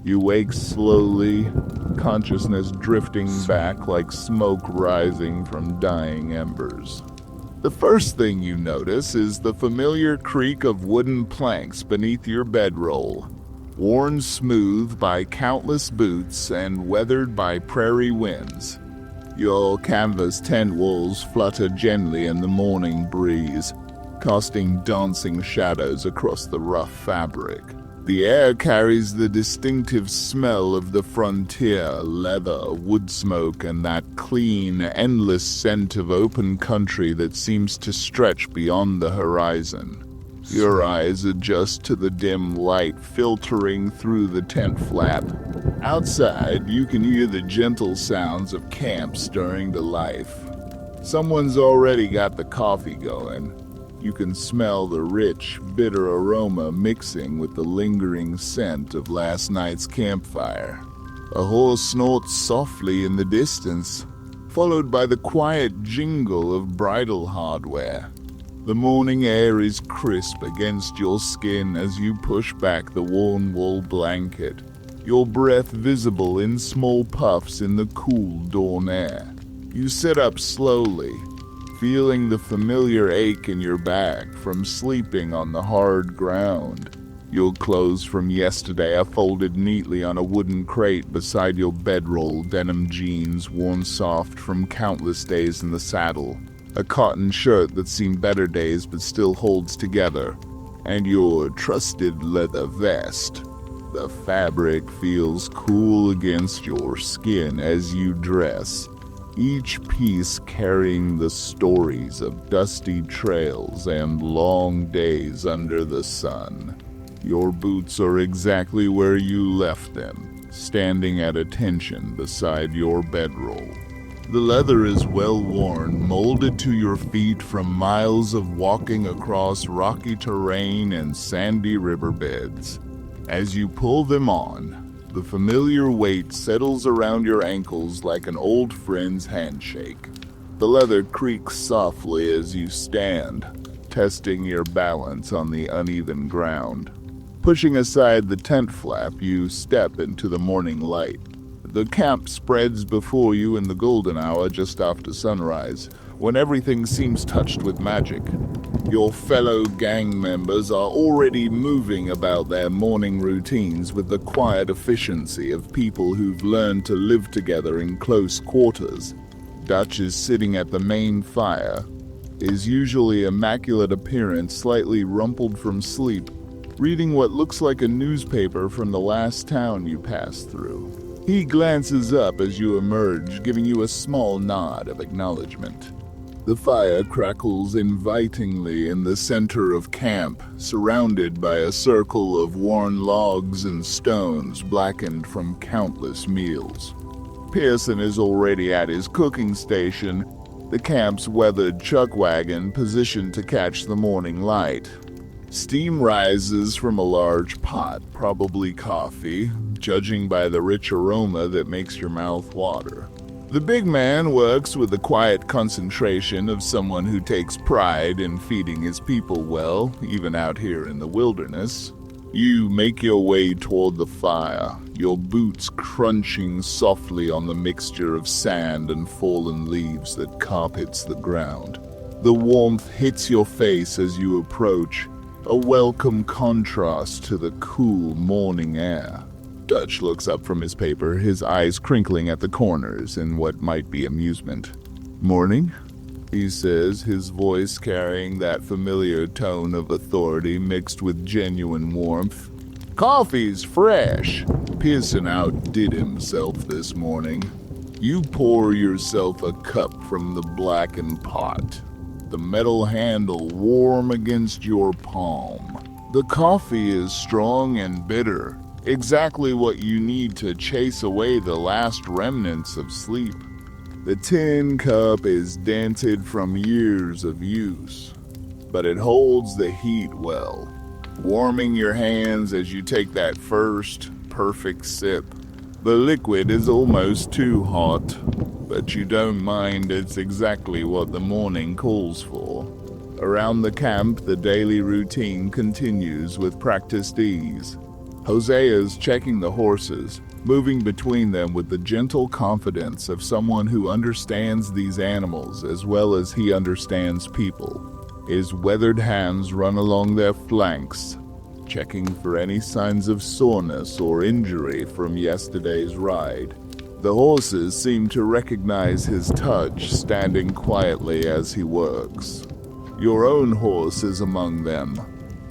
You wake slowly, consciousness drifting back like smoke rising from dying embers. The first thing you notice is the familiar creak of wooden planks beneath your bedroll, worn smooth by countless boots and weathered by prairie winds. Your canvas tent walls flutter gently in the morning breeze, casting dancing shadows across the rough fabric. The air carries the distinctive smell of the frontier, leather, wood smoke, and that clean, endless scent of open country that seems to stretch beyond the horizon. Your eyes adjust to the dim light filtering through the tent flap. Outside, you can hear the gentle sounds of camp stirring to life. Someone's already got the coffee going. You can smell the rich, bitter aroma mixing with the lingering scent of last night's campfire. A horse snorts softly in the distance, followed by the quiet jingle of bridle hardware. The morning air is crisp against your skin as you push back the worn wool blanket, your breath visible in small puffs in the cool dawn air. You sit up slowly, feeling the familiar ache in your back from sleeping on the hard ground. Your clothes from yesterday are folded neatly on a wooden crate beside your bedroll, denim jeans worn soft from countless days in the saddle, a cotton shirt that's seen better days but still holds together, and your trusted leather vest. The fabric feels cool against your skin as you dress, each piece carrying the stories of dusty trails and long days under the sun. Your boots are exactly where you left them, standing at attention beside your bedroll. The leather is well worn, molded to your feet from miles of walking across rocky terrain and sandy riverbeds. As you pull them on, the familiar weight settles around your ankles like an old friend's handshake. The leather creaks softly as you stand, testing your balance on the uneven ground. Pushing aside the tent flap, you step into the morning light. The camp spreads before you in the golden hour just after sunrise, when everything seems touched with magic. Your fellow gang members are already moving about their morning routines with the quiet efficiency of people who've learned to live together in close quarters. Dutch is sitting at the main fire, his usually immaculate appearance slightly rumpled from sleep, reading what looks like a newspaper from the last town you passed through. He glances up as you emerge, giving you a small nod of acknowledgement. The fire crackles invitingly in the center of camp, surrounded by a circle of worn logs and stones blackened from countless meals. Pearson is already at his cooking station, the camp's weathered chuck wagon positioned to catch the morning light. Steam rises from a large pot, probably coffee, judging by the rich aroma that makes your mouth water. The big man works with the quiet concentration of someone who takes pride in feeding his people well, even out here in the wilderness. You make your way toward the fire, your boots crunching softly on the mixture of sand and fallen leaves that carpets the ground. The warmth hits your face as you approach, a welcome contrast to the cool morning air. Dutch looks up from his paper, his eyes crinkling at the corners in what might be amusement. "Morning?" he says, his voice carrying that familiar tone of authority mixed with genuine warmth. "Coffee's fresh." Pearson outdid himself this morning. You pour yourself a cup from the blackened pot, the metal handle warm against your palm. The coffee is strong and bitter, exactly what you need to chase away the last remnants of sleep. The tin cup is dented from years of use, but it holds the heat well, warming your hands as you take that first perfect sip. The liquid is almost too hot, but you don't mind, it's exactly what the morning calls for. Around the camp, the daily routine continues with practiced ease. Hosea's checking the horses, moving between them with the gentle confidence of someone who understands these animals as well as he understands people. His weathered hands run along their flanks, checking for any signs of soreness or injury from yesterday's ride. The horses seem to recognize his touch, standing quietly as he works. Your own horse is among them,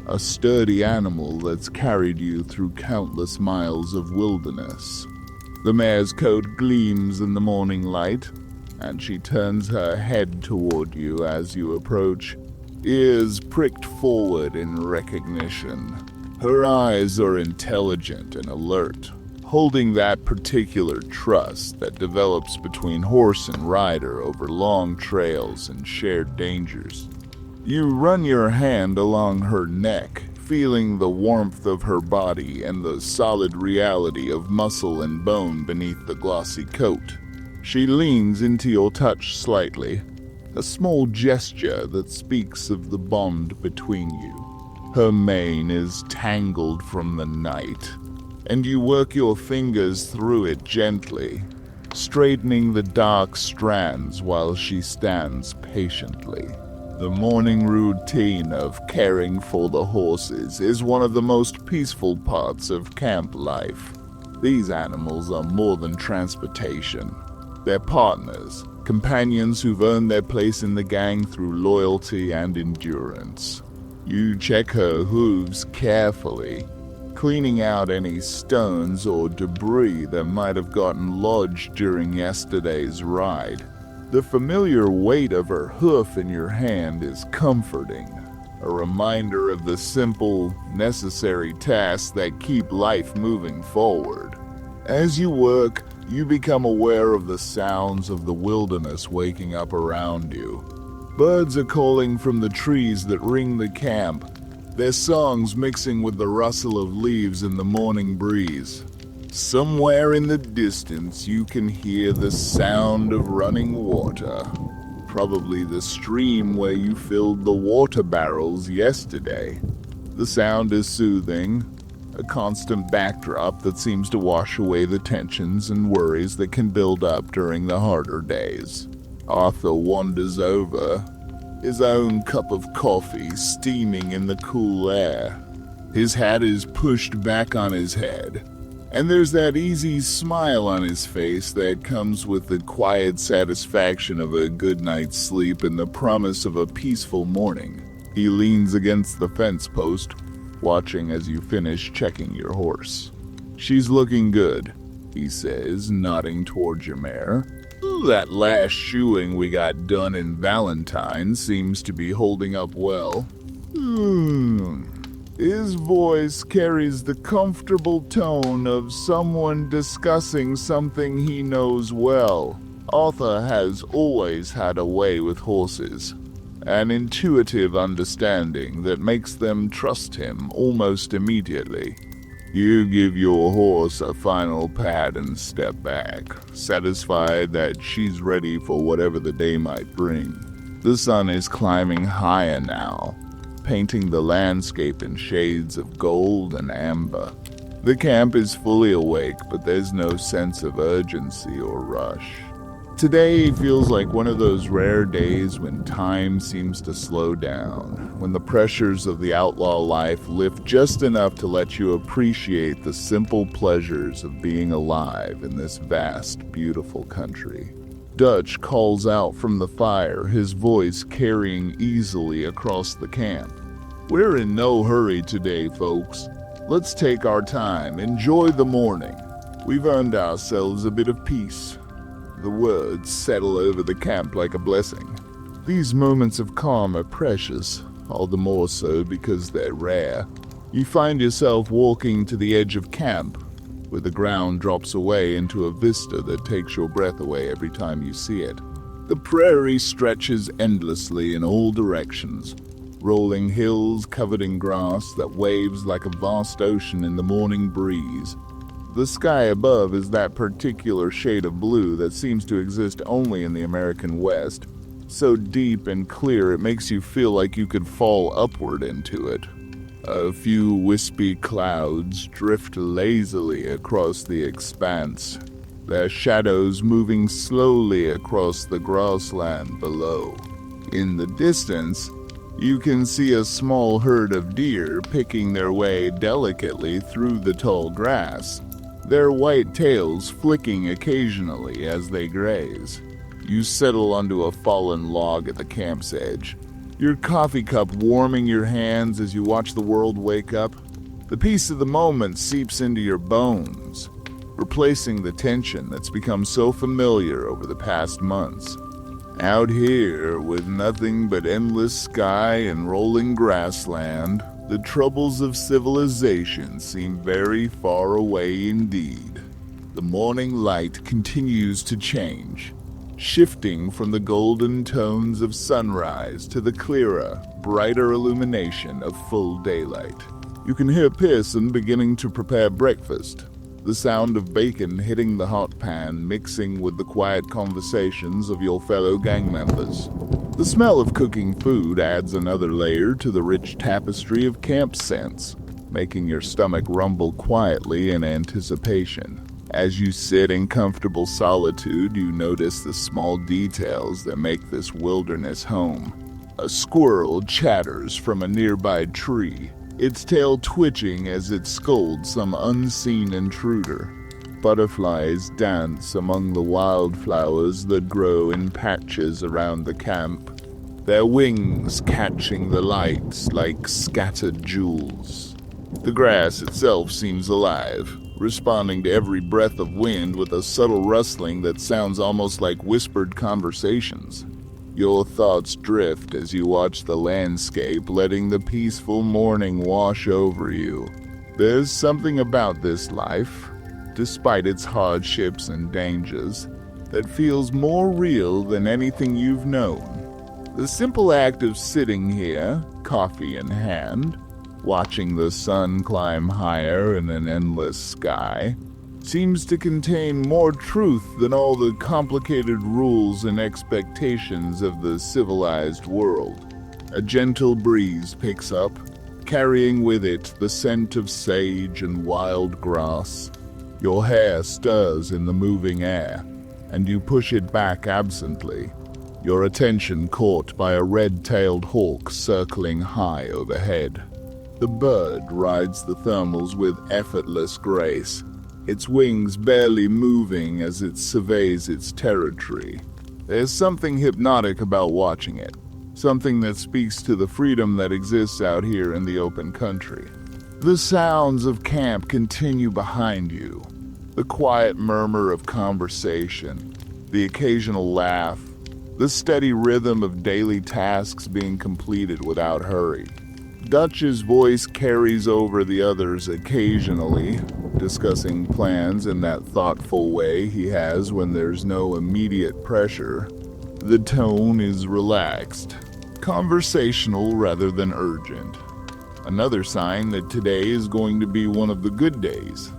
a sturdy animal that's carried you through countless miles of wilderness. The mare's coat gleams in the morning light, and she turns her head toward you as you approach, ears pricked forward in recognition. Her eyes are intelligent and alert, holding that particular trust that develops between horse and rider over long trails and shared dangers. You run your hand along her neck, feeling the warmth of her body and the solid reality of muscle and bone beneath the glossy coat. She leans into your touch slightly, a small gesture that speaks of the bond between you. Her mane is tangled from the night, and you work your fingers through it gently, straightening the dark strands while she stands patiently. The morning routine of caring for the horses is one of the most peaceful parts of camp life. These animals are more than transportation. They're partners, companions who've earned their place in the gang through loyalty and endurance. You check her hooves carefully, cleaning out any stones or debris that might have gotten lodged during yesterday's ride. The familiar weight of her hoof in your hand is comforting, a reminder of the simple, necessary tasks that keep life moving forward. As you work, you become aware of the sounds of the wilderness waking up around you. Birds are calling from the trees that ring the camp, their songs mixing with the rustle of leaves in the morning breeze. Somewhere in the distance, you can hear the sound of running water. Probably the stream where you filled the water barrels yesterday. The sound is soothing, a constant backdrop that seems to wash away the tensions and worries that can build up during the harder days. Arthur wanders over, his own cup of coffee steaming in the cool air. His hat is pushed back on his head, and there's that easy smile on his face that comes with the quiet satisfaction of a good night's sleep and the promise of a peaceful morning. He leans against the fence post, watching as you finish checking your horse. "She's looking good," he says, nodding towards your mare. "That last shoeing we got done in Valentine seems to be holding up well." His voice carries the comfortable tone of someone discussing something he knows well. Arthur has always had a way with horses, an intuitive understanding that makes them trust him almost immediately. You give your horse a final pat and step back, satisfied that she's ready for whatever the day might bring. The sun is climbing higher now, painting the landscape in shades of gold and amber. The camp is fully awake, but there's no sense of urgency or rush. Today feels like one of those rare days when time seems to slow down, when the pressures of the outlaw life lift just enough to let you appreciate the simple pleasures of being alive in this vast, beautiful country. Dutch calls out from the fire, his voice carrying easily across the camp. "We're in no hurry today, folks. Let's take our time, enjoy the morning. We've earned ourselves a bit of peace." The words settle over the camp like a blessing. These moments of calm are precious, all the more so because they're rare. You find yourself walking to the edge of camp, where the ground drops away into a vista that takes your breath away every time you see it. The prairie stretches endlessly in all directions, rolling hills covered in grass that waves like a vast ocean in the morning breeze. The sky above is that particular shade of blue that seems to exist only in the American West, so deep and clear it makes you feel like you could fall upward into it. A few wispy clouds drift lazily across the expanse, their shadows moving slowly across the grassland below. In the distance, you can see a small herd of deer picking their way delicately through the tall grass, their white tails flicking occasionally as they graze. You settle onto a fallen log at the camp's edge, your coffee cup warming your hands as you watch the world wake up. The peace of the moment seeps into your bones, replacing the tension that's become so familiar over the past months. Out here, with nothing but endless sky and rolling grassland, the troubles of civilization seem very far away indeed. The morning light continues to change, shifting from the golden tones of sunrise to the clearer, brighter illumination of full daylight. You can hear Pearson beginning to prepare breakfast, the sound of bacon hitting the hot pan mixing with the quiet conversations of your fellow gang members. The smell of cooking food adds another layer to the rich tapestry of camp scents, making your stomach rumble quietly in anticipation. As you sit in comfortable solitude, you notice the small details that make this wilderness home. A squirrel chatters from a nearby tree, its tail twitching as it scolds some unseen intruder. Butterflies dance among the wildflowers that grow in patches around the camp, their wings catching the light like scattered jewels. The grass itself seems alive, responding to every breath of wind with a subtle rustling that sounds almost like whispered conversations. Your thoughts drift as you watch the landscape, letting the peaceful morning wash over you. There's something about this life, despite its hardships and dangers, that feels more real than anything you've known. The simple act of sitting here, coffee in hand, watching the sun climb higher in an endless sky, seems to contain more truth than all the complicated rules and expectations of the civilized world. A gentle breeze picks up, carrying with it the scent of sage and wild grass. Your hair stirs in the moving air, and you push it back absently, your attention caught by a red-tailed hawk circling high overhead. The bird rides the thermals with effortless grace, its wings barely moving as it surveys its territory. There's something hypnotic about watching it, something that speaks to the freedom that exists out here in the open country. The sounds of camp continue behind you, the quiet murmur of conversation, the occasional laugh, the steady rhythm of daily tasks being completed without hurry. Dutch's voice carries over the others occasionally, discussing plans in that thoughtful way he has when there's no immediate pressure. The tone is relaxed, conversational rather than urgent. Another sign that today is going to be one of the good days.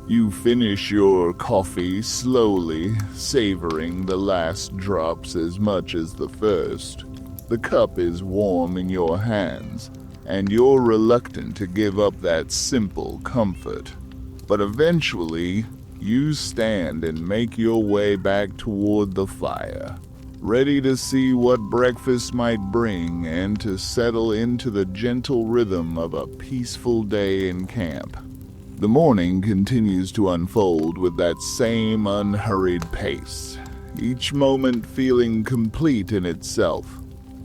You finish your coffee slowly, savoring the last drops as much as the first. The cup is warm in your hands, and you're reluctant to give up that simple comfort. But eventually, you stand and make your way back toward the fire, ready to see what breakfast might bring and to settle into the gentle rhythm of a peaceful day in camp. The morning continues to unfold with that same unhurried pace, each moment feeling complete in itself.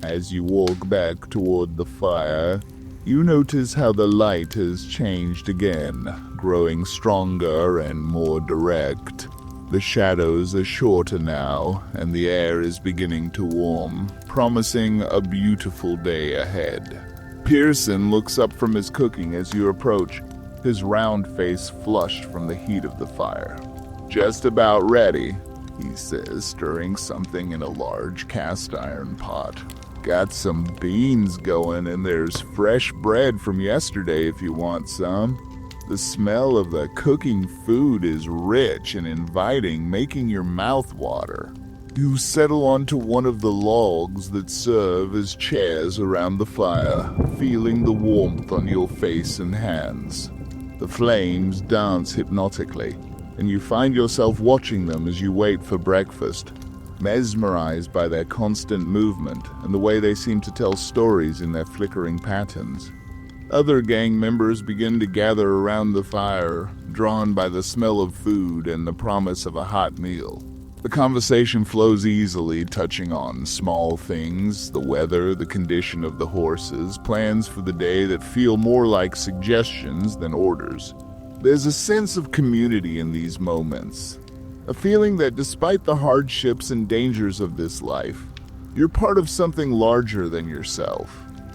As you walk back toward the fire, you notice how the light has changed again, growing stronger and more direct. The shadows are shorter now, and the air is beginning to warm, promising a beautiful day ahead. Pearson looks up from his cooking as you approach, his round face flushed from the heat of the fire. "Just about ready," he says, stirring something in a large cast-iron pot. "Got some beans going, and there's fresh bread from yesterday if you want some." The smell of the cooking food is rich and inviting, making your mouth water. You settle onto one of the logs that serve as chairs around the fire, feeling the warmth on your face and hands. The flames dance hypnotically, and you find yourself watching them as you wait for breakfast, mesmerized by their constant movement and the way they seem to tell stories in their flickering patterns. Other gang members begin to gather around the fire, drawn by the smell of food and the promise of a hot meal. The conversation flows easily, touching on small things, the weather, the condition of the horses, plans for the day that feel more like suggestions than orders. There's a sense of community in these moments, a feeling that despite the hardships and dangers of this life, you're part of something larger than yourself.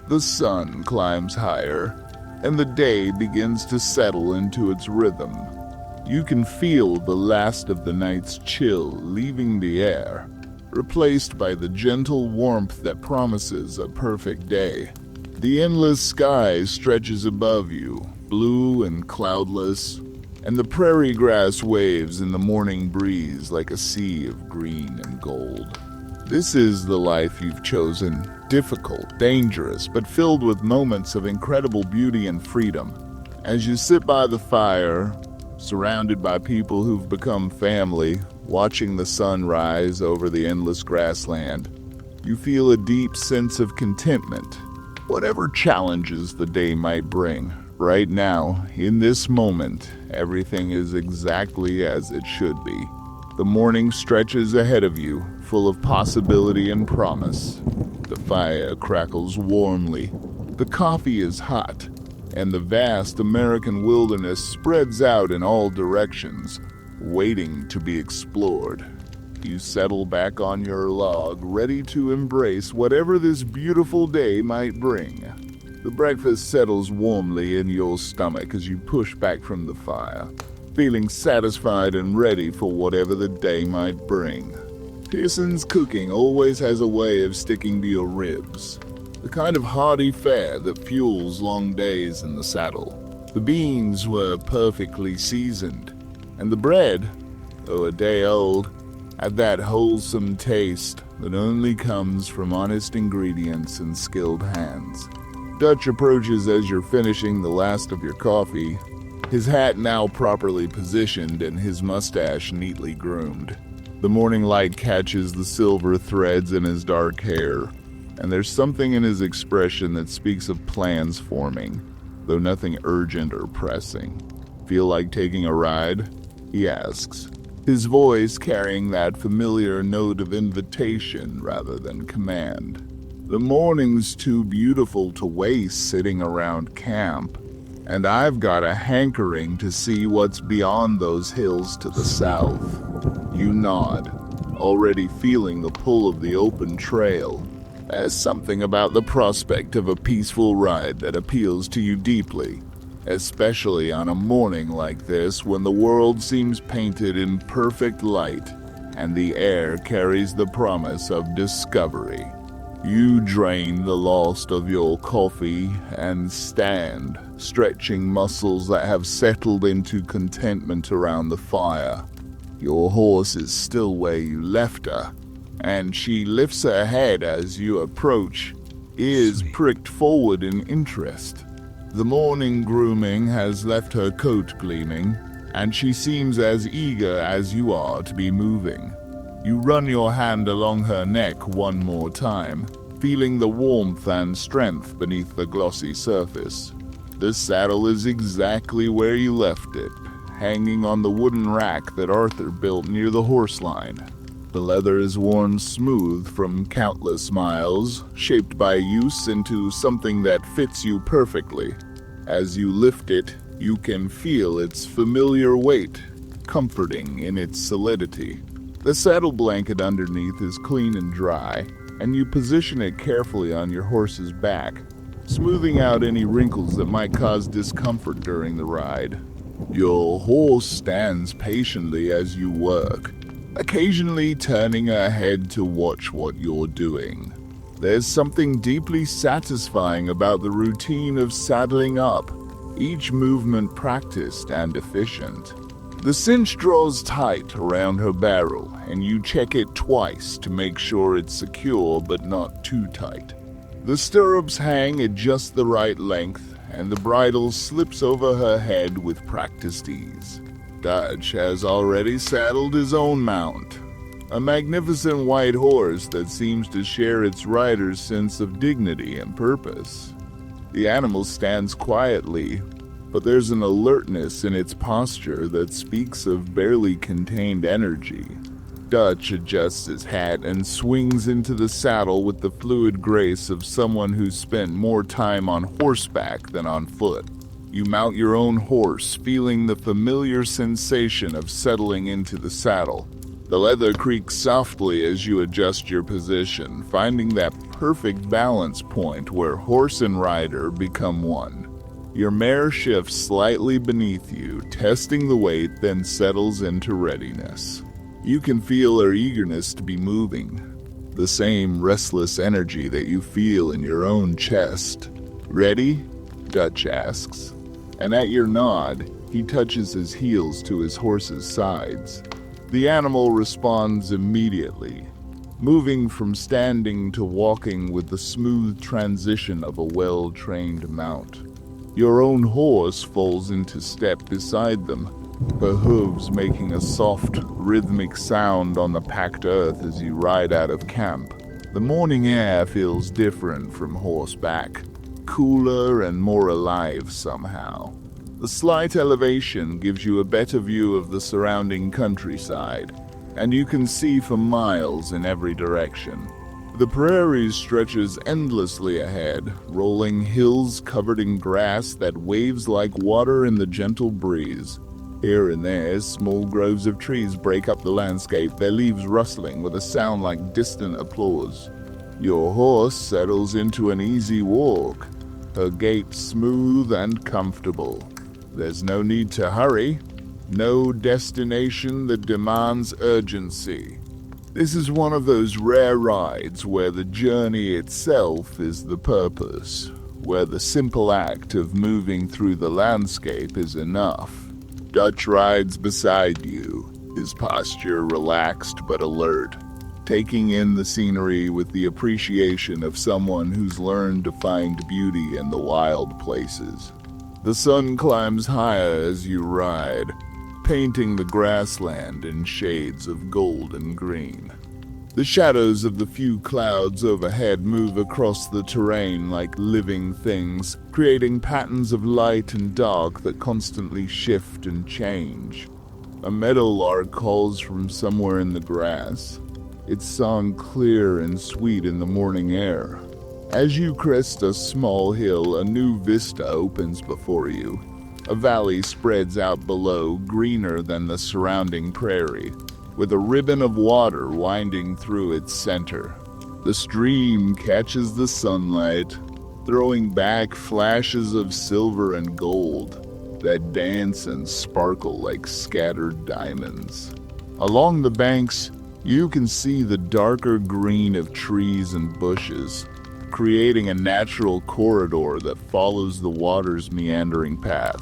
The sun climbs higher, and the day begins to settle into its rhythm. You can feel the last of the night's chill leaving the air, replaced by the gentle warmth that promises a perfect day. The endless sky stretches above you, blue and cloudless, and the prairie grass waves in the morning breeze like a sea of green and gold. This is the life you've chosen, difficult, dangerous, but filled with moments of incredible beauty and freedom. As you sit by the fire, surrounded by people who've become family, watching the sun rise over the endless grassland, you feel a deep sense of contentment. Whatever challenges the day might bring, right now, in this moment, everything is exactly as it should be. The morning stretches ahead of you, full of possibility and promise. The fire crackles warmly, the coffee is hot, and the vast American wilderness spreads out in all directions, waiting to be explored. You settle back on your log, ready to embrace whatever this beautiful day might bring. The breakfast settles warmly in your stomach as you push back from the fire, feeling satisfied and ready for whatever the day might bring. Pearson's cooking always has a way of sticking to your ribs, the kind of hearty fare that fuels long days in the saddle. The beans were perfectly seasoned, and the bread, though a day old, had that wholesome taste that only comes from honest ingredients and skilled hands. Dutch approaches as you're finishing the last of your coffee, his hat now properly positioned and his mustache neatly groomed. The morning light catches the silver threads in his dark hair, and there's something in his expression that speaks of plans forming, though nothing urgent or pressing. Feel like taking a ride? He asks, his voice carrying that familiar note of invitation rather than command. The morning's too beautiful to waste sitting around camp, and I've got a hankering to see what's beyond those hills to the south. You nod, already feeling the pull of the open trail. There's something about the prospect of a peaceful ride that appeals to you deeply, especially on a morning like this when the world seems painted in perfect light and the air carries the promise of discovery. You drain the last of your coffee and stand, stretching muscles that have settled into contentment around the fire. Your horse is still where you left her, and she lifts her head as you approach, ears pricked forward in interest. The morning grooming has left her coat gleaming, and she seems as eager as you are to be moving. You run your hand along her neck one more time, feeling the warmth and strength beneath the glossy surface. The saddle is exactly where you left it, hanging on the wooden rack that Arthur built near the horse line. The leather is worn smooth from countless miles, shaped by use into something that fits you perfectly. As you lift it, you can feel its familiar weight, comforting in its solidity. The saddle blanket underneath is clean and dry, and you position it carefully on your horse's back, smoothing out any wrinkles that might cause discomfort during the ride. Your horse stands patiently as you work, occasionally turning her head to watch what you're doing. There's something deeply satisfying about the routine of saddling up, each movement practiced and efficient. The cinch draws tight around her barrel, and you check it twice to make sure it's secure but not too tight. The stirrups hang at just the right length, and the bridle slips over her head with practiced ease. Dutch has already saddled his own mount, a magnificent white horse that seems to share its rider's sense of dignity and purpose. The animal stands quietly, but there's an alertness in its posture that speaks of barely contained energy. Dutch adjusts his hat and swings into the saddle with the fluid grace of someone who's spent more time on horseback than on foot. You mount your own horse, feeling the familiar sensation of settling into the saddle. The leather creaks softly as you adjust your position, finding that perfect balance point where horse and rider become one. Your mare shifts slightly beneath you, testing the weight, then settles into readiness. You can feel her eagerness to be moving, the same restless energy that you feel in your own chest. "Ready?" Dutch asks, and at your nod, he touches his heels to his horse's sides. The animal responds immediately, moving from standing to walking with the smooth transition of a well-trained mount. Your own horse falls into step beside them, her hooves making a soft, rhythmic sound on the packed earth as you ride out of camp. The morning air feels different from horseback, cooler and more alive somehow. The slight elevation gives you a better view of the surrounding countryside, and you can see for miles in every direction. The prairie stretches endlessly ahead, rolling hills covered in grass that waves like water in the gentle breeze. Here and there, small groves of trees break up the landscape, their leaves rustling with a sound like distant applause. Your horse settles into an easy walk, her gait smooth and comfortable. There's no need to hurry, no destination that demands urgency. This is one of those rare rides where the journey itself is the purpose, where the simple act of moving through the landscape is enough. Dutch rides beside you, his posture relaxed but alert, taking in the scenery with the appreciation of someone who's learned to find beauty in the wild places. The sun climbs higher as you ride, painting the grassland in shades of gold and green. The shadows of the few clouds overhead move across the terrain like living things, creating patterns of light and dark that constantly shift and change. A meadowlark calls from somewhere in the grass, its song clear and sweet in the morning air. As you crest a small hill, a new vista opens before you. A valley spreads out below, greener than the surrounding prairie, with a ribbon of water winding through its center. The stream catches the sunlight, throwing back flashes of silver and gold that dance and sparkle like scattered diamonds. Along the banks, you can see the darker green of trees and bushes, creating a natural corridor that follows the water's meandering path.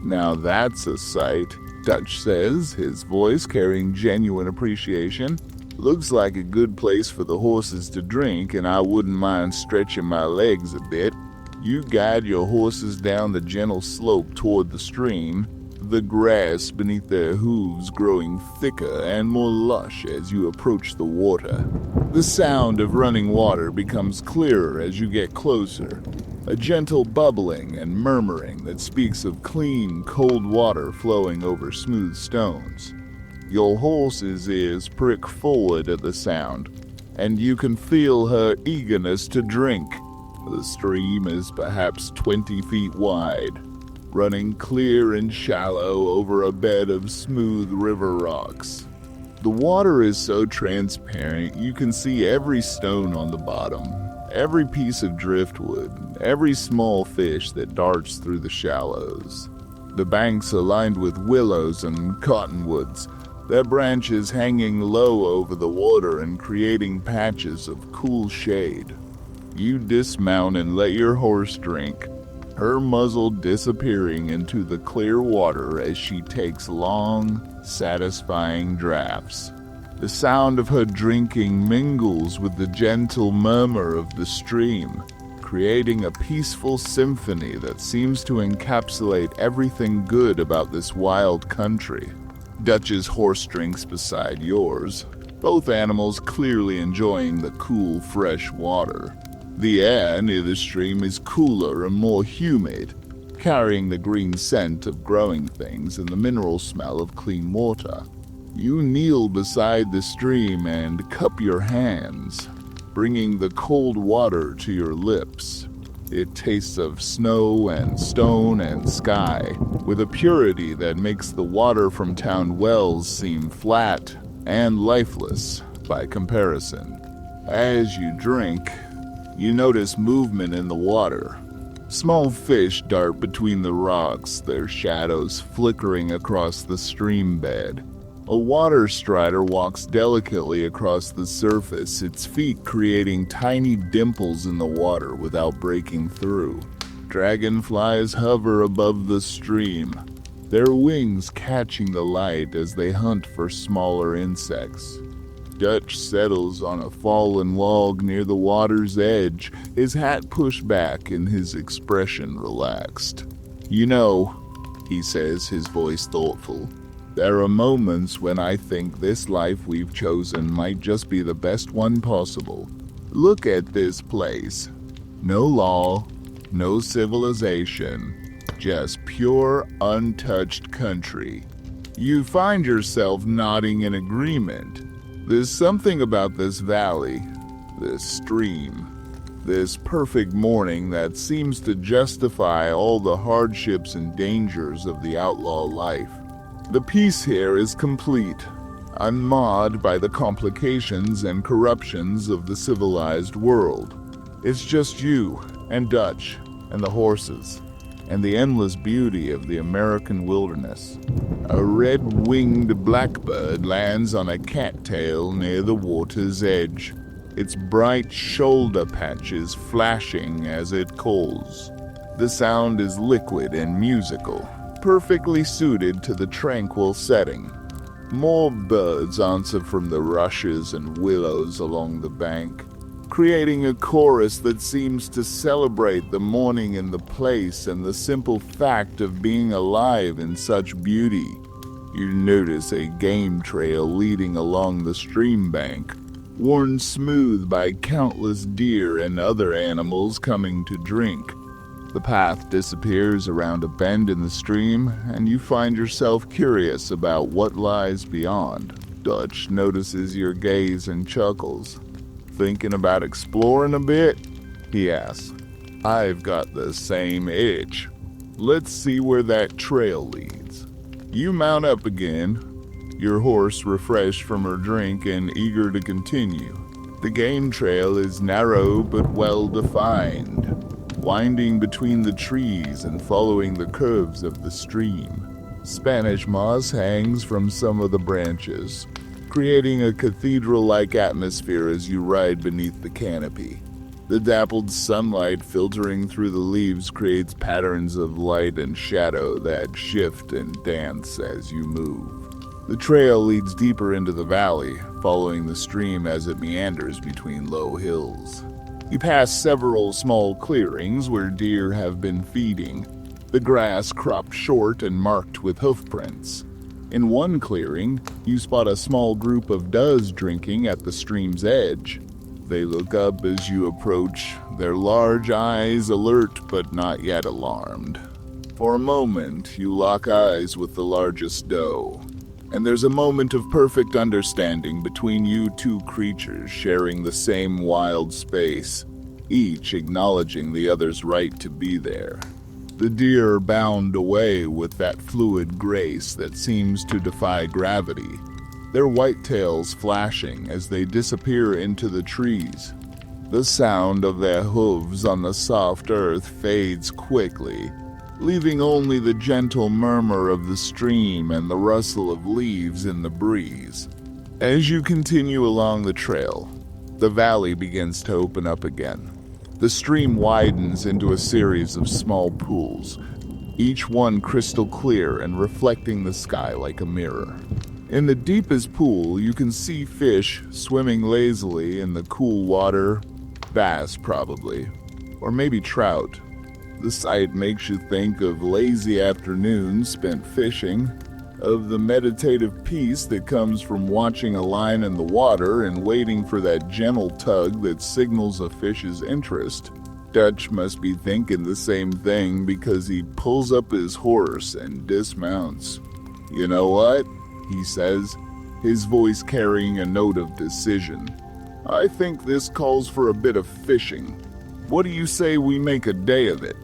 "Now that's a sight," Dutch says, his voice carrying genuine appreciation. "Looks like a good place for the horses to drink, and I wouldn't mind stretching my legs a bit." You guide your horses down the gentle slope toward the stream, the grass beneath their hooves growing thicker and more lush as you approach the water. The sound of running water becomes clearer as you get closer, a gentle bubbling and murmuring that speaks of clean, cold water flowing over smooth stones. Your horse's ears prick forward at the sound, and you can feel her eagerness to drink. The stream is perhaps 20 feet wide, running clear and shallow over a bed of smooth river rocks. The water is so transparent you can see every stone on the bottom, every piece of driftwood, every small fish that darts through the shallows. The banks are lined with willows and cottonwoods, their branches hanging low over the water and creating patches of cool shade. You dismount and let your horse drink, her muzzle disappearing into the clear water as she takes long, satisfying draughts. The sound of her drinking mingles with the gentle murmur of the stream, creating a peaceful symphony that seems to encapsulate everything good about this wild country. Dutch's horse drinks beside yours, both animals clearly enjoying the cool, fresh water. The air near the stream is cooler and more humid, carrying the green scent of growing things and the mineral smell of clean water. You kneel beside the stream and cup your hands, bringing the cold water to your lips. It tastes of snow and stone and sky, with a purity that makes the water from town wells seem flat and lifeless by comparison. As you drink, you notice movement in the water. Small fish dart between the rocks, their shadows flickering across the stream bed. A water strider walks delicately across the surface, its feet creating tiny dimples in the water without breaking through. Dragonflies hover above the stream, their wings catching the light as they hunt for smaller insects. Dutch settles on a fallen log near the water's edge, his hat pushed back and his expression relaxed. "You know," he says, his voice thoughtful, "there are moments when I think this life we've chosen might just be the best one possible. Look at this place. No law, no civilization, just pure, untouched country." You find yourself nodding in agreement. There's something about this valley, this stream, this perfect morning that seems to justify all the hardships and dangers of the outlaw life. The peace here is complete, unmarred by the complications and corruptions of the civilized world. It's just you and Dutch and the horses and the endless beauty of the American wilderness. A red-winged blackbird lands on a cattail near the water's edge, its bright shoulder patches flashing as it calls. The sound is liquid and musical, perfectly suited to the tranquil setting. More birds answer from the rushes and willows along the bank, creating a chorus that seems to celebrate the morning in the place and the simple fact of being alive in such beauty. You notice a game trail leading along the stream bank, worn smooth by countless deer and other animals coming to drink. The path disappears around a bend in the stream, and you find yourself curious about what lies beyond. Dutch notices your gaze and chuckles. "Thinking about exploring a bit?" he asks. "I've got the same itch. Let's see where that trail leads." You mount up again, your horse refreshed from her drink and eager to continue. The game trail is narrow but well defined, winding between the trees and following the curves of the stream. Spanish moss hangs from some of the branches, creating a cathedral-like atmosphere as you ride beneath the canopy. The dappled sunlight filtering through the leaves creates patterns of light and shadow that shift and dance as you move. The trail leads deeper into the valley, following the stream as it meanders between low hills. You pass several small clearings where deer have been feeding, the grass cropped short and marked with hoofprints. In one clearing, you spot a small group of does drinking at the stream's edge. They look up as you approach, their large eyes alert but not yet alarmed. For a moment, you lock eyes with the largest doe, and there's a moment of perfect understanding between you two creatures sharing the same wild space, each acknowledging the other's right to be there. The deer bound away with that fluid grace that seems to defy gravity, their white tails flashing as they disappear into the trees. The sound of their hooves on the soft earth fades quickly, leaving only the gentle murmur of the stream and the rustle of leaves in the breeze. As you continue along the trail, the valley begins to open up again. The stream widens into a series of small pools, each one crystal clear and reflecting the sky like a mirror. In the deepest pool, you can see fish swimming lazily in the cool water, bass probably, or maybe trout. The sight makes you think of lazy afternoons spent fishing, of the meditative peace that comes from watching a line in the water and waiting for that gentle tug that signals a fish's interest. Dutch must be thinking the same thing because he pulls up his horse and dismounts. "You know what?" he says, his voice carrying a note of decision. "I think this calls for a bit of fishing. What do you say we make a day of it?"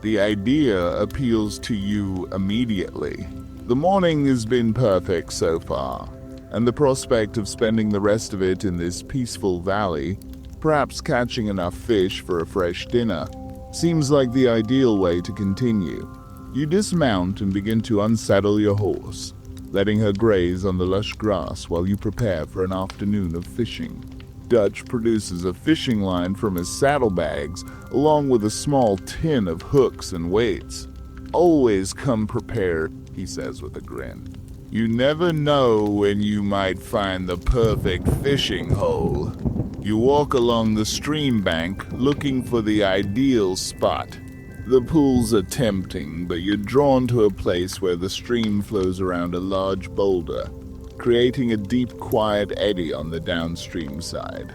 The idea appeals to you immediately. The morning has been perfect so far, and the prospect of spending the rest of it in this peaceful valley, perhaps catching enough fish for a fresh dinner, seems like the ideal way to continue. You dismount and begin to unsaddle your horse, letting her graze on the lush grass while you prepare for an afternoon of fishing. Dutch produces a fishing line from his saddlebags, along with a small tin of hooks and weights. "Always come prepared," he says with a grin. "You never know when you might find the perfect fishing hole." You walk along the stream bank, looking for the ideal spot. The pools are tempting, but you're drawn to a place where the stream flows around a large boulder, creating a deep, quiet eddy on the downstream side.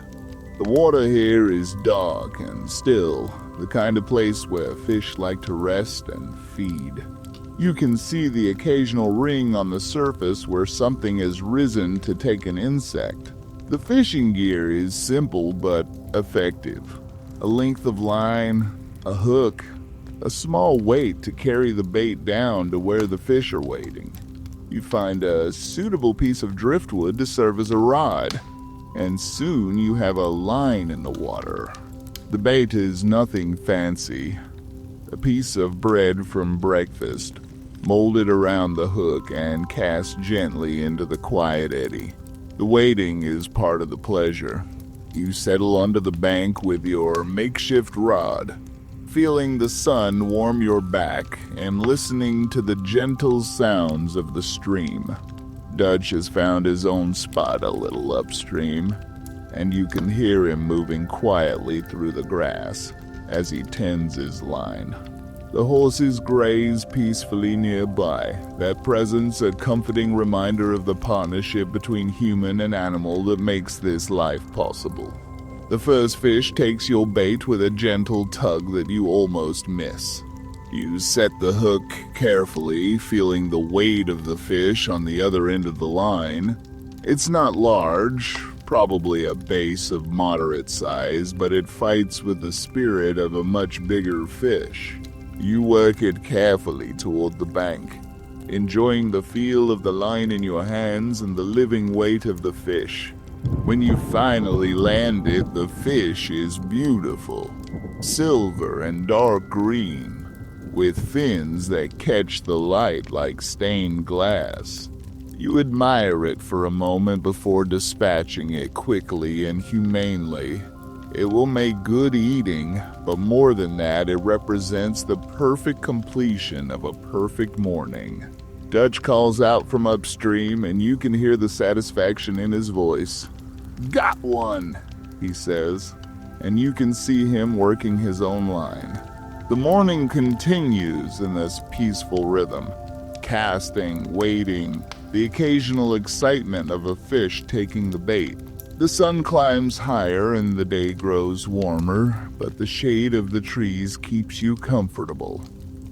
The water here is dark and still, the kind of place where fish like to rest and feed. You can see the occasional ring on the surface where something has risen to take an insect. The fishing gear is simple but effective. A length of line, a hook, a small weight to carry the bait down to where the fish are waiting. You find a suitable piece of driftwood to serve as a rod, and soon you have a line in the water. The bait is nothing fancy. A piece of bread from breakfast, molded around the hook and cast gently into the quiet eddy. The waiting is part of the pleasure. You settle onto the bank with your makeshift rod, feeling the sun warm your back and listening to the gentle sounds of the stream. Dutch has found his own spot a little upstream, and you can hear him moving quietly through the grass as he tends his line. The horses graze peacefully nearby, their presence a comforting reminder of the partnership between human and animal that makes this life possible. The first fish takes your bait with a gentle tug that you almost miss. You set the hook carefully, feeling the weight of the fish on the other end of the line. It's not large, probably a bass of moderate size, but it fights with the spirit of a much bigger fish. You work it carefully toward the bank, enjoying the feel of the line in your hands and the living weight of the fish. When you finally land it, the fish is beautiful, silver and dark green, with fins that catch the light like stained glass. You admire it for a moment before dispatching it quickly and humanely. It will make good eating, but more than that, it represents the perfect completion of a perfect morning. Dutch calls out from upstream, and you can hear the satisfaction in his voice. "Got one," he says, and you can see him working his own line. The morning continues in this peaceful rhythm, casting, waiting, the occasional excitement of a fish taking the bait. The sun climbs higher and the day grows warmer, but the shade of the trees keeps you comfortable.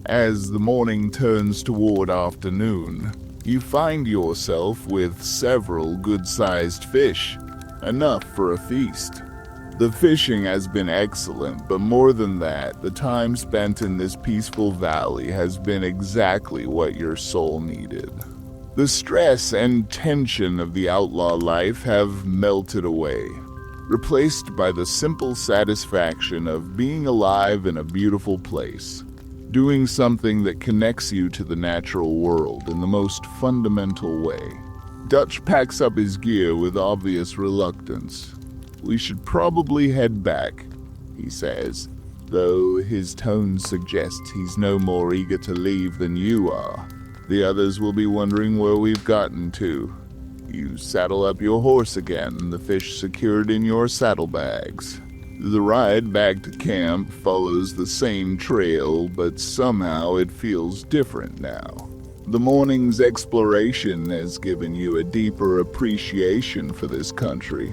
As the morning turns toward afternoon, you find yourself with several good-sized fish, enough for a feast. The fishing has been excellent, but more than that, the time spent in this peaceful valley has been exactly what your soul needed. The stress and tension of the outlaw life have melted away, replaced by the simple satisfaction of being alive in a beautiful place, doing something that connects you to the natural world in the most fundamental way. Dutch packs up his gear with obvious reluctance. "We should probably head back," he says, though his tone suggests he's no more eager to leave than you are. The others will be wondering where we've gotten to. You saddle up your horse again, the fish secured in your saddlebags. The ride back to camp follows the same trail, but somehow it feels different now. The morning's exploration has given you a deeper appreciation for this country,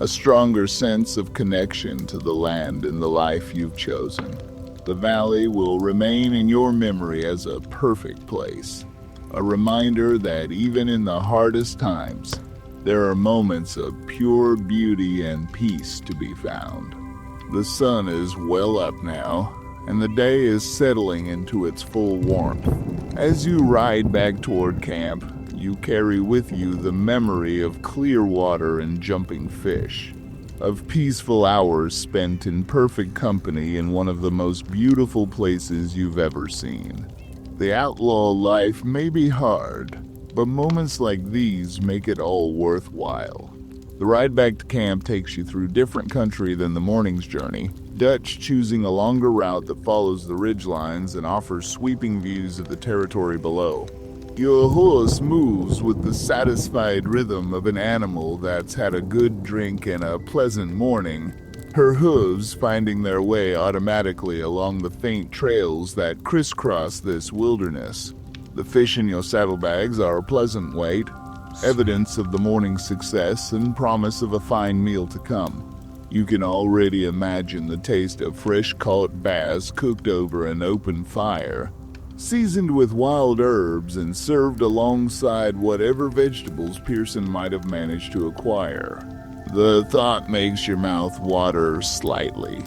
a stronger sense of connection to the land and the life you've chosen. The valley will remain in your memory as a perfect place, a reminder that even in the hardest times, there are moments of pure beauty and peace to be found. The sun is well up now, and the day is settling into its full warmth. As you ride back toward camp, you carry with you the memory of clear water and jumping fish, of peaceful hours spent in perfect company in one of the most beautiful places you've ever seen. The outlaw life may be hard, but moments like these make it all worthwhile. The ride back to camp takes you through different country than the morning's journey, Dutch choosing a longer route that follows the ridgelines and offers sweeping views of the territory below. Your horse moves with the satisfied rhythm of an animal that's had a good drink and a pleasant morning, her hooves finding their way automatically along the faint trails that crisscross this wilderness. The fish in your saddlebags are a pleasant weight, evidence of the morning's success and promise of a fine meal to come. You can already imagine the taste of fresh-caught bass cooked over an open fire, seasoned with wild herbs and served alongside whatever vegetables Pearson might have managed to acquire. The thought makes your mouth water slightly,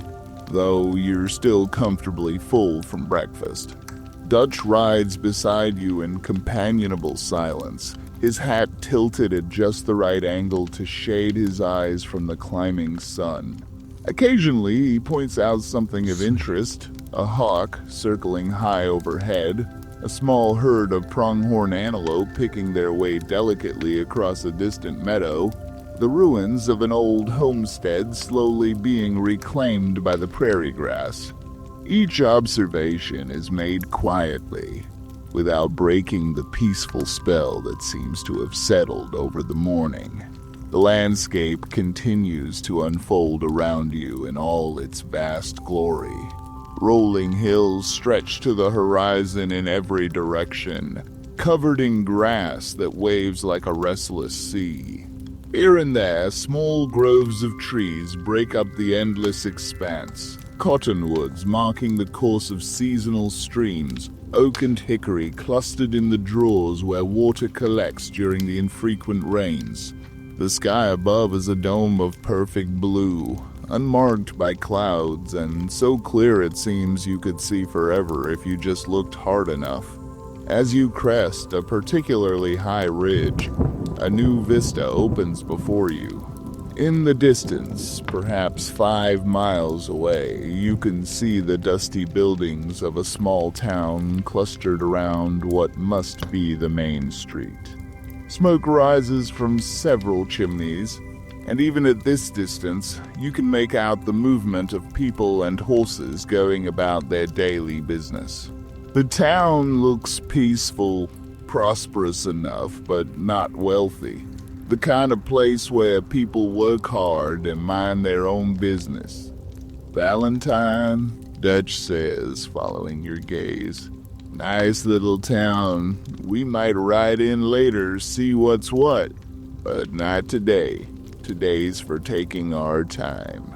though you're still comfortably full from breakfast. Dutch rides beside you in companionable silence, his hat tilted at just the right angle to shade his eyes from the climbing sun. Occasionally, he points out something of interest, a hawk circling high overhead, a small herd of pronghorn antelope picking their way delicately across a distant meadow, the ruins of an old homestead slowly being reclaimed by the prairie grass. Each observation is made quietly, without breaking the peaceful spell that seems to have settled over the morning. The landscape continues to unfold around you in all its vast glory. Rolling hills stretch to the horizon in every direction, covered in grass that waves like a restless sea. Here and there, small groves of trees break up the endless expanse, cottonwoods marking the course of seasonal streams, oak and hickory clustered in the draws where water collects during the infrequent rains. The sky above is a dome of perfect blue, unmarked by clouds, and so clear it seems you could see forever if you just looked hard enough. As you crest a particularly high ridge, a new vista opens before you. In the distance, perhaps 5 miles away, you can see the dusty buildings of a small town clustered around what must be the main street. Smoke rises from several chimneys, and even at this distance, you can make out the movement of people and horses going about their daily business. The town looks peaceful, prosperous enough, but not wealthy. The kind of place where people work hard and mind their own business. Valentine, Dutch says, following your gaze. Nice little town. We might ride in later, see what's what. But not today. Today's for taking our time.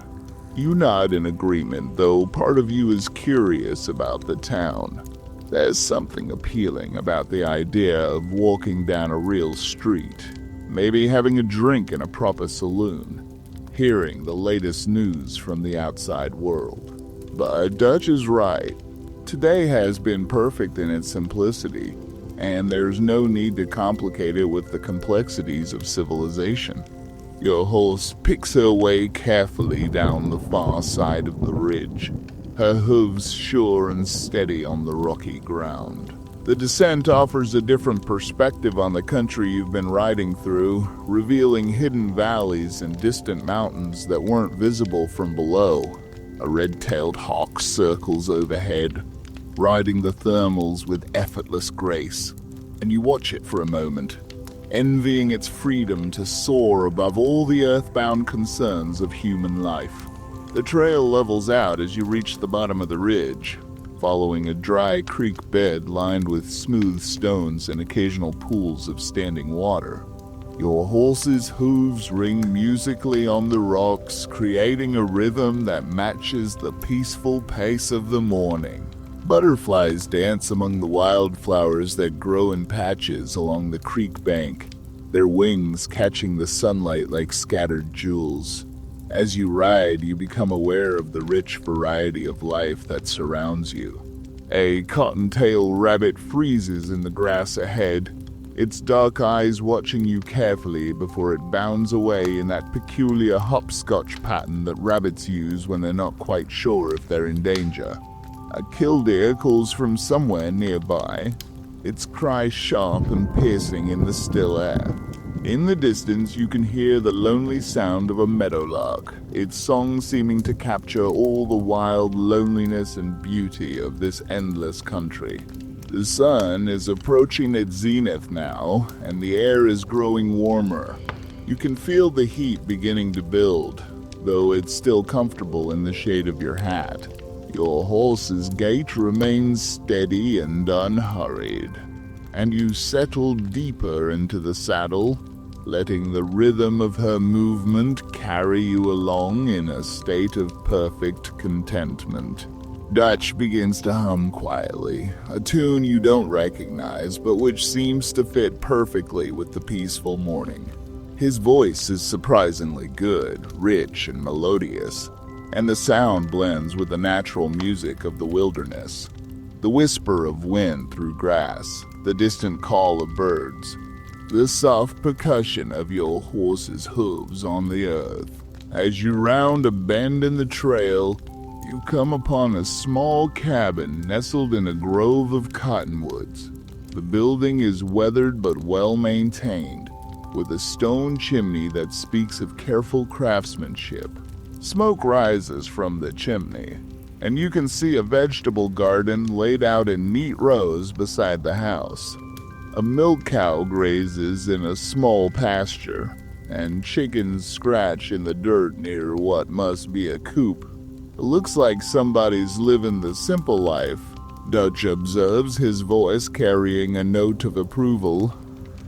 You nod in agreement, though part of you is curious about the town. There's something appealing about the idea of walking down a real street, maybe having a drink in a proper saloon, hearing the latest news from the outside world. But Dutch is right. Today has been perfect in its simplicity, and there's no need to complicate it with the complexities of civilization. Your horse picks her way carefully down the far side of the ridge, her hooves sure and steady on the rocky ground. The descent offers a different perspective on the country you've been riding through, revealing hidden valleys and distant mountains that weren't visible from below. A red-tailed hawk circles overhead, riding the thermals with effortless grace, and you watch it for a moment, envying its freedom to soar above all the earthbound concerns of human life. The trail levels out as you reach the bottom of the ridge, following a dry creek bed lined with smooth stones and occasional pools of standing water. Your horse's hooves ring musically on the rocks, creating a rhythm that matches the peaceful pace of the morning. Butterflies dance among the wildflowers that grow in patches along the creek bank, their wings catching the sunlight like scattered jewels. As you ride, you become aware of the rich variety of life that surrounds you. A cottontail rabbit freezes in the grass ahead, its dark eyes watching you carefully before it bounds away in that peculiar hopscotch pattern that rabbits use when they're not quite sure if they're in danger. A killdeer calls from somewhere nearby, its cry sharp and piercing in the still air. In the distance, you can hear the lonely sound of a meadowlark, its song seeming to capture all the wild loneliness and beauty of this endless country. The sun is approaching its zenith now, and the air is growing warmer. You can feel the heat beginning to build, though it's still comfortable in the shade of your hat. Your horse's gait remains steady and unhurried, and you settle deeper into the saddle, letting the rhythm of her movement carry you along in a state of perfect contentment. Dutch begins to hum quietly, a tune you don't recognize, but which seems to fit perfectly with the peaceful morning. His voice is surprisingly good, rich and melodious, and the sound blends with the natural music of the wilderness. The whisper of wind through grass, the distant call of birds, the soft percussion of your horse's hooves on the earth. As you round a bend in the trail, you come upon a small cabin nestled in a grove of cottonwoods. The building is weathered but well maintained, with a stone chimney that speaks of careful craftsmanship. Smoke rises from the chimney, and you can see a vegetable garden laid out in neat rows beside the house. A milk cow grazes in a small pasture, and chickens scratch in the dirt near what must be a coop. It looks like somebody's living the simple life, Dutch observes, his voice carrying a note of approval.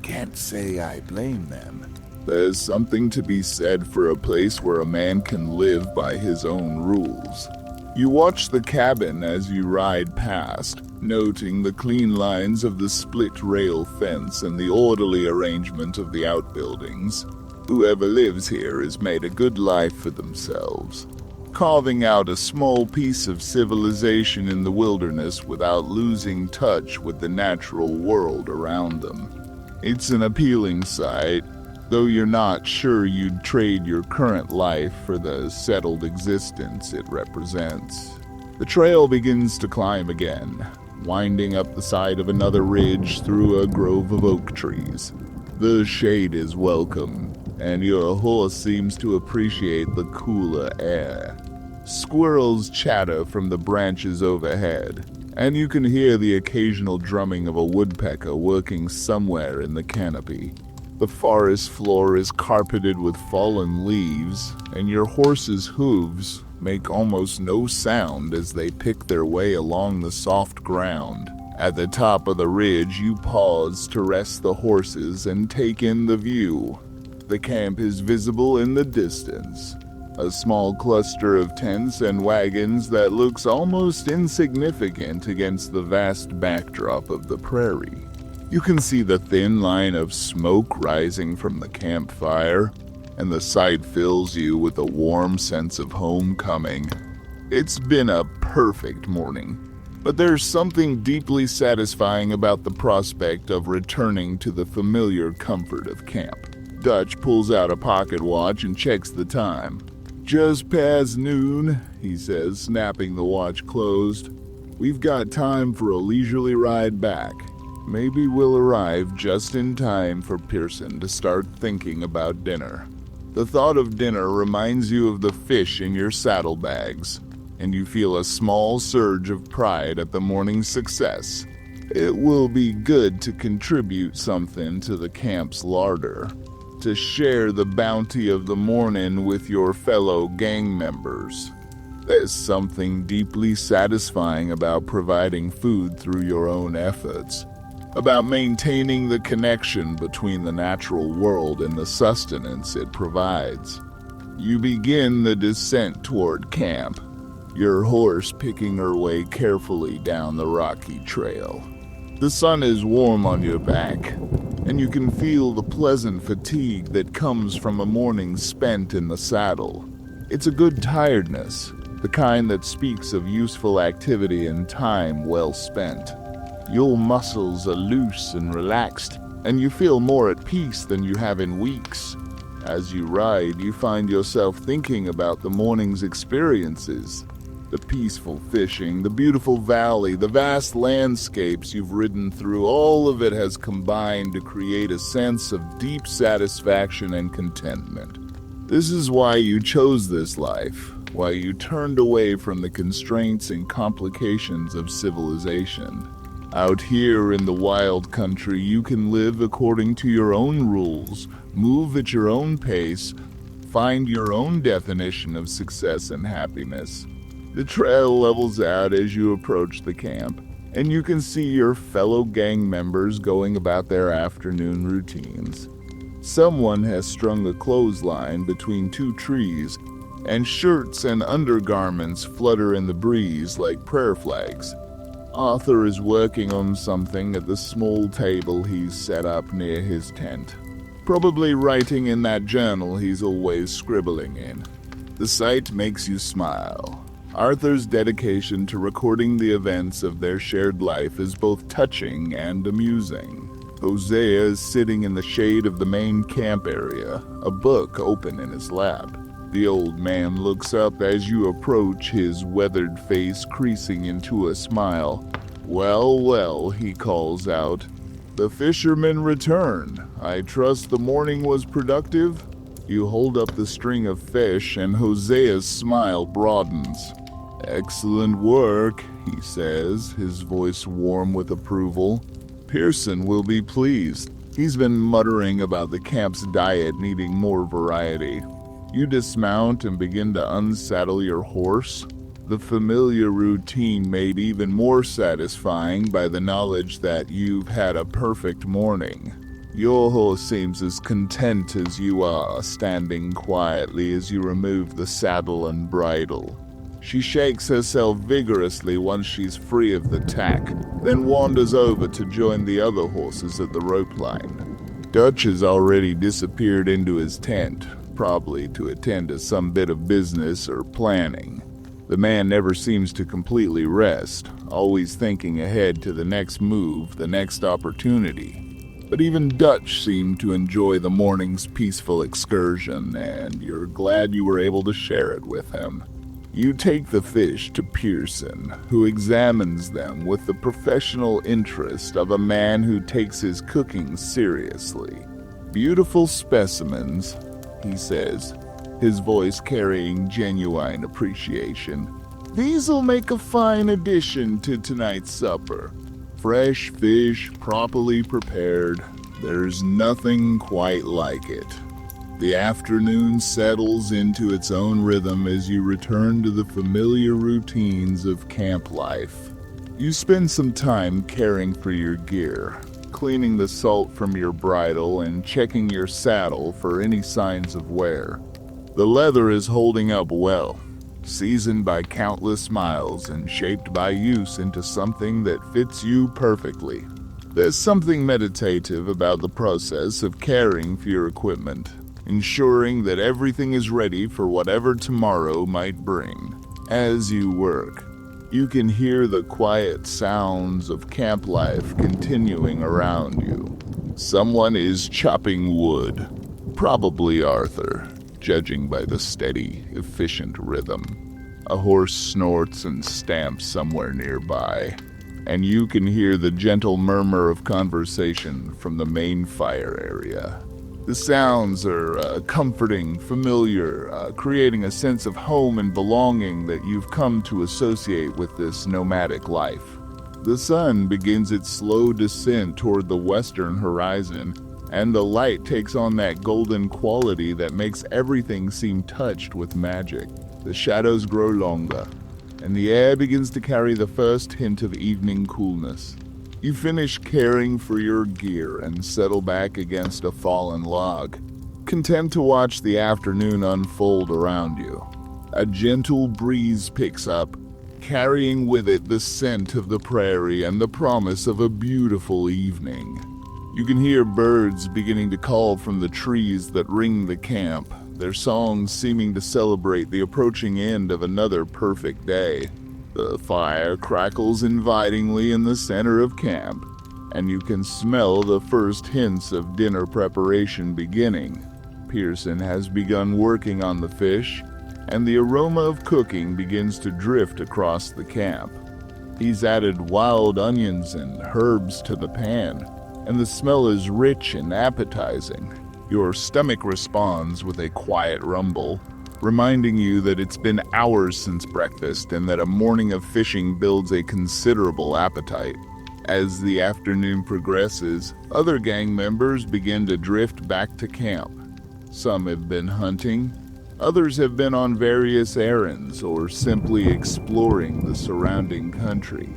Can't say I blame them. There's something to be said for a place where a man can live by his own rules. You watch the cabin as you ride past, noting the clean lines of the split rail fence and the orderly arrangement of the outbuildings. Whoever lives here has made a good life for themselves, carving out a small piece of civilization in the wilderness without losing touch with the natural world around them. It's an appealing sight, though you're not sure you'd trade your current life for the settled existence it represents. The trail begins to climb again, winding up the side of another ridge through a grove of oak trees. The shade is welcome, and your horse seems to appreciate the cooler air. Squirrels chatter from the branches overhead, and you can hear the occasional drumming of a woodpecker working somewhere in the canopy. The forest floor is carpeted with fallen leaves, and your horse's hooves make almost no sound as they pick their way along the soft ground. At the top of the ridge, you pause to rest the horses and take in the view. The camp is visible in the distance, a small cluster of tents and wagons that looks almost insignificant against the vast backdrop of the prairie. You can see the thin line of smoke rising from the campfire, and the sight fills you with a warm sense of homecoming. It's been a perfect morning, but there's something deeply satisfying about the prospect of returning to the familiar comfort of camp. Dutch pulls out a pocket watch and checks the time. Just past noon, he says, snapping the watch closed. We've got time for a leisurely ride back. Maybe we'll arrive just in time for Pearson to start thinking about dinner. The thought of dinner reminds you of the fish in your saddlebags, and you feel a small surge of pride at the morning's success. It will be good to contribute something to the camp's larder, to share the bounty of the morning with your fellow gang members. There's something deeply satisfying about providing food through your own efforts, about maintaining the connection between the natural world and the sustenance it provides. You begin the descent toward camp, your horse picking her way carefully down the rocky trail. The sun is warm on your back, and you can feel the pleasant fatigue that comes from a morning spent in the saddle. It's a good tiredness, the kind that speaks of useful activity and time well spent. Your muscles are loose and relaxed, and you feel more at peace than you have in weeks. As you ride, you find yourself thinking about the morning's experiences. The peaceful fishing, the beautiful valley, the vast landscapes you've ridden through, all of it has combined to create a sense of deep satisfaction and contentment. This is why you chose this life, why you turned away from the constraints and complications of civilization. Out here in the wild country, you can live according to your own rules, move at your own pace, find your own definition of success and happiness. The trail levels out as you approach the camp, and you can see your fellow gang members going about their afternoon routines. Someone has strung a clothesline between two trees, and shirts and undergarments flutter in the breeze like prayer flags. Arthur is working on something at the small table he's set up near his tent, probably writing in that journal he's always scribbling in. The sight makes you smile. Arthur's dedication to recording the events of their shared life is both touching and amusing. Hosea is sitting in the shade of the main camp area, a book open in his lap. The old man looks up as you approach, his weathered face creasing into a smile. "Well, well," he calls out. "The fishermen return. I trust the morning was productive?" You hold up the string of fish, and Hosea's smile broadens. "Excellent work," he says, his voice warm with approval. "Pearson will be pleased. He's been muttering about the camp's diet needing more variety." You dismount and begin to unsaddle your horse, the familiar routine made even more satisfying by the knowledge that you've had a perfect morning. Your horse seems as content as you are, standing quietly as you remove the saddle and bridle. She shakes herself vigorously once she's free of the tack, then wanders over to join the other horses at the rope line. Dutch has already disappeared into his tent, probably to attend to some bit of business or planning. The man never seems to completely rest, always thinking ahead to the next move, the next opportunity. But even Dutch seemed to enjoy the morning's peaceful excursion, and you're glad you were able to share it with him. You take the fish to Pearson, who examines them with the professional interest of a man who takes his cooking seriously. "Beautiful specimens," he says, his voice carrying genuine appreciation. "These'll make a fine addition to tonight's supper. Fresh fish, properly prepared. There's nothing quite like it." The afternoon settles into its own rhythm as you return to the familiar routines of camp life. You spend some time caring for your gear, cleaning the salt from your bridle and checking your saddle for any signs of wear. The leather is holding up well, seasoned by countless miles and shaped by use into something that fits you perfectly. There's something meditative about the process of caring for your equipment, ensuring that everything is ready for whatever tomorrow might bring. As you work, you can hear the quiet sounds of camp life continuing around you. Someone is chopping wood, probably Arthur, judging by the steady, efficient rhythm. A horse snorts and stamps somewhere nearby, and you can hear the gentle murmur of conversation from the main fire area. The sounds are comforting, familiar, creating a sense of home and belonging that you've come to associate with this nomadic life. The sun begins its slow descent toward the western horizon, and the light takes on that golden quality that makes everything seem touched with magic. The shadows grow longer, and the air begins to carry the first hint of evening coolness. You finish caring for your gear and settle back against a fallen log, content to watch the afternoon unfold around you. A gentle breeze picks up, carrying with it the scent of the prairie and the promise of a beautiful evening. You can hear birds beginning to call from the trees that ring the camp, their songs seeming to celebrate the approaching end of another perfect day. The fire crackles invitingly in the center of camp, and you can smell the first hints of dinner preparation beginning. Pearson has begun working on the fish, and the aroma of cooking begins to drift across the camp. He's added wild onions and herbs to the pan, and the smell is rich and appetizing. Your stomach responds with a quiet rumble, reminding you that it's been hours since breakfast and that a morning of fishing builds a considerable appetite. As the afternoon progresses, other gang members begin to drift back to camp. Some have been hunting, others have been on various errands or simply exploring the surrounding country.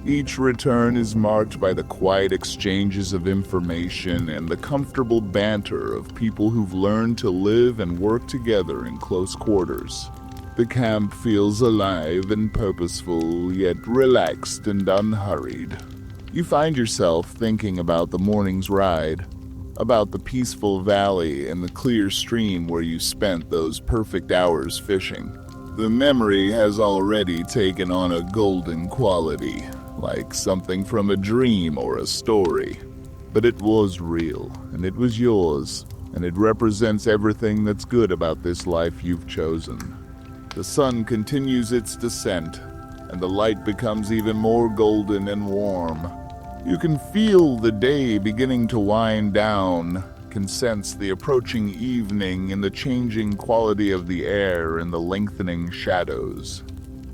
Each return is marked by the quiet exchanges of information and the comfortable banter of people who've learned to live and work together in close quarters. The camp feels alive and purposeful, yet relaxed and unhurried. You find yourself thinking about the morning's ride, about the peaceful valley and the clear stream where you spent those perfect hours fishing. The memory has already taken on a golden quality, like something from a dream or a story. But it was real, and it was yours, and it represents everything that's good about this life you've chosen. The sun continues its descent, and the light becomes even more golden and warm. You can feel the day beginning to wind down, can sense the approaching evening in the changing quality of the air and the lengthening shadows.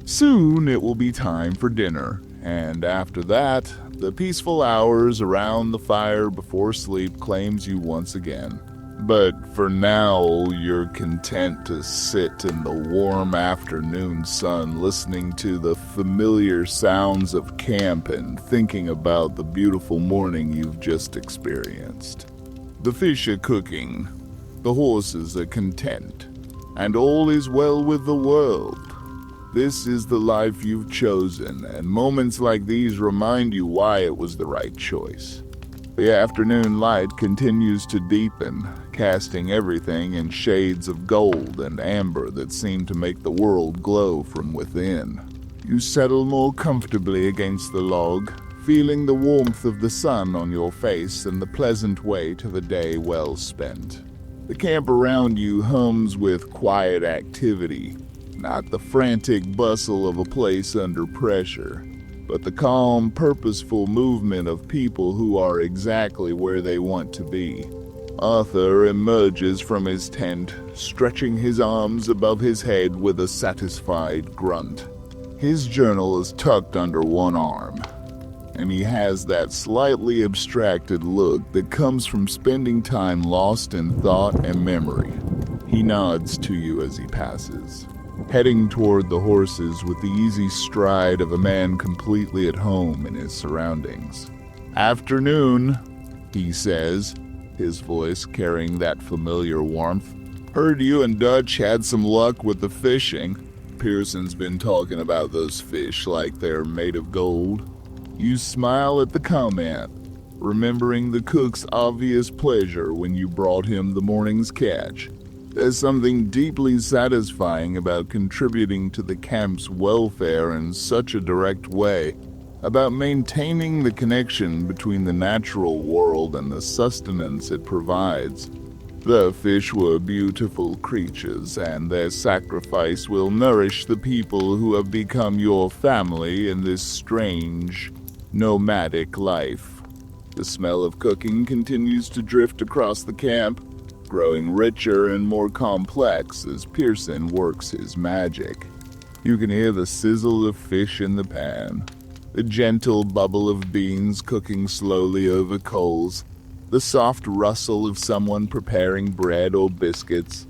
Soon it will be time for dinner, and after that, the peaceful hours around the fire before sleep claims you once again. But for now, you're content to sit in the warm afternoon sun, listening to the familiar sounds of camp and thinking about the beautiful morning you've just experienced. The fish are cooking, the horses are content, and all is well with the world. This is the life you've chosen, and moments like these remind you why it was the right choice. The afternoon light continues to deepen, casting everything in shades of gold and amber that seem to make the world glow from within. You settle more comfortably against the log, feeling the warmth of the sun on your face and the pleasant weight of a day well spent. The camp around you hums with quiet activity, not the frantic bustle of a place under pressure, but the calm, purposeful movement of people who are exactly where they want to be. Arthur emerges from his tent, stretching his arms above his head with a satisfied grunt. His journal is tucked under one arm, and he has that slightly abstracted look that comes from spending time lost in thought and memory. He nods to you as he passes, heading toward the horses with the easy stride of a man completely at home in his surroundings. "Afternoon," he says, his voice carrying that familiar warmth. "Heard you and Dutch had some luck with the fishing." Pearson's been talking about those fish like they're made of gold. You smile at the comment, remembering the cook's obvious pleasure when you brought him the morning's catch. There's something deeply satisfying about contributing to the camp's welfare in such a direct way, about maintaining the connection between the natural world and the sustenance it provides. The fish were beautiful creatures, and their sacrifice will nourish the people who have become your family in this strange, nomadic life. The smell of cooking continues to drift across the camp, growing richer and more complex as Pearson works his magic. You can hear the sizzle of fish in the pan, the gentle bubble of beans cooking slowly over coals, the soft rustle of someone preparing bread or biscuits.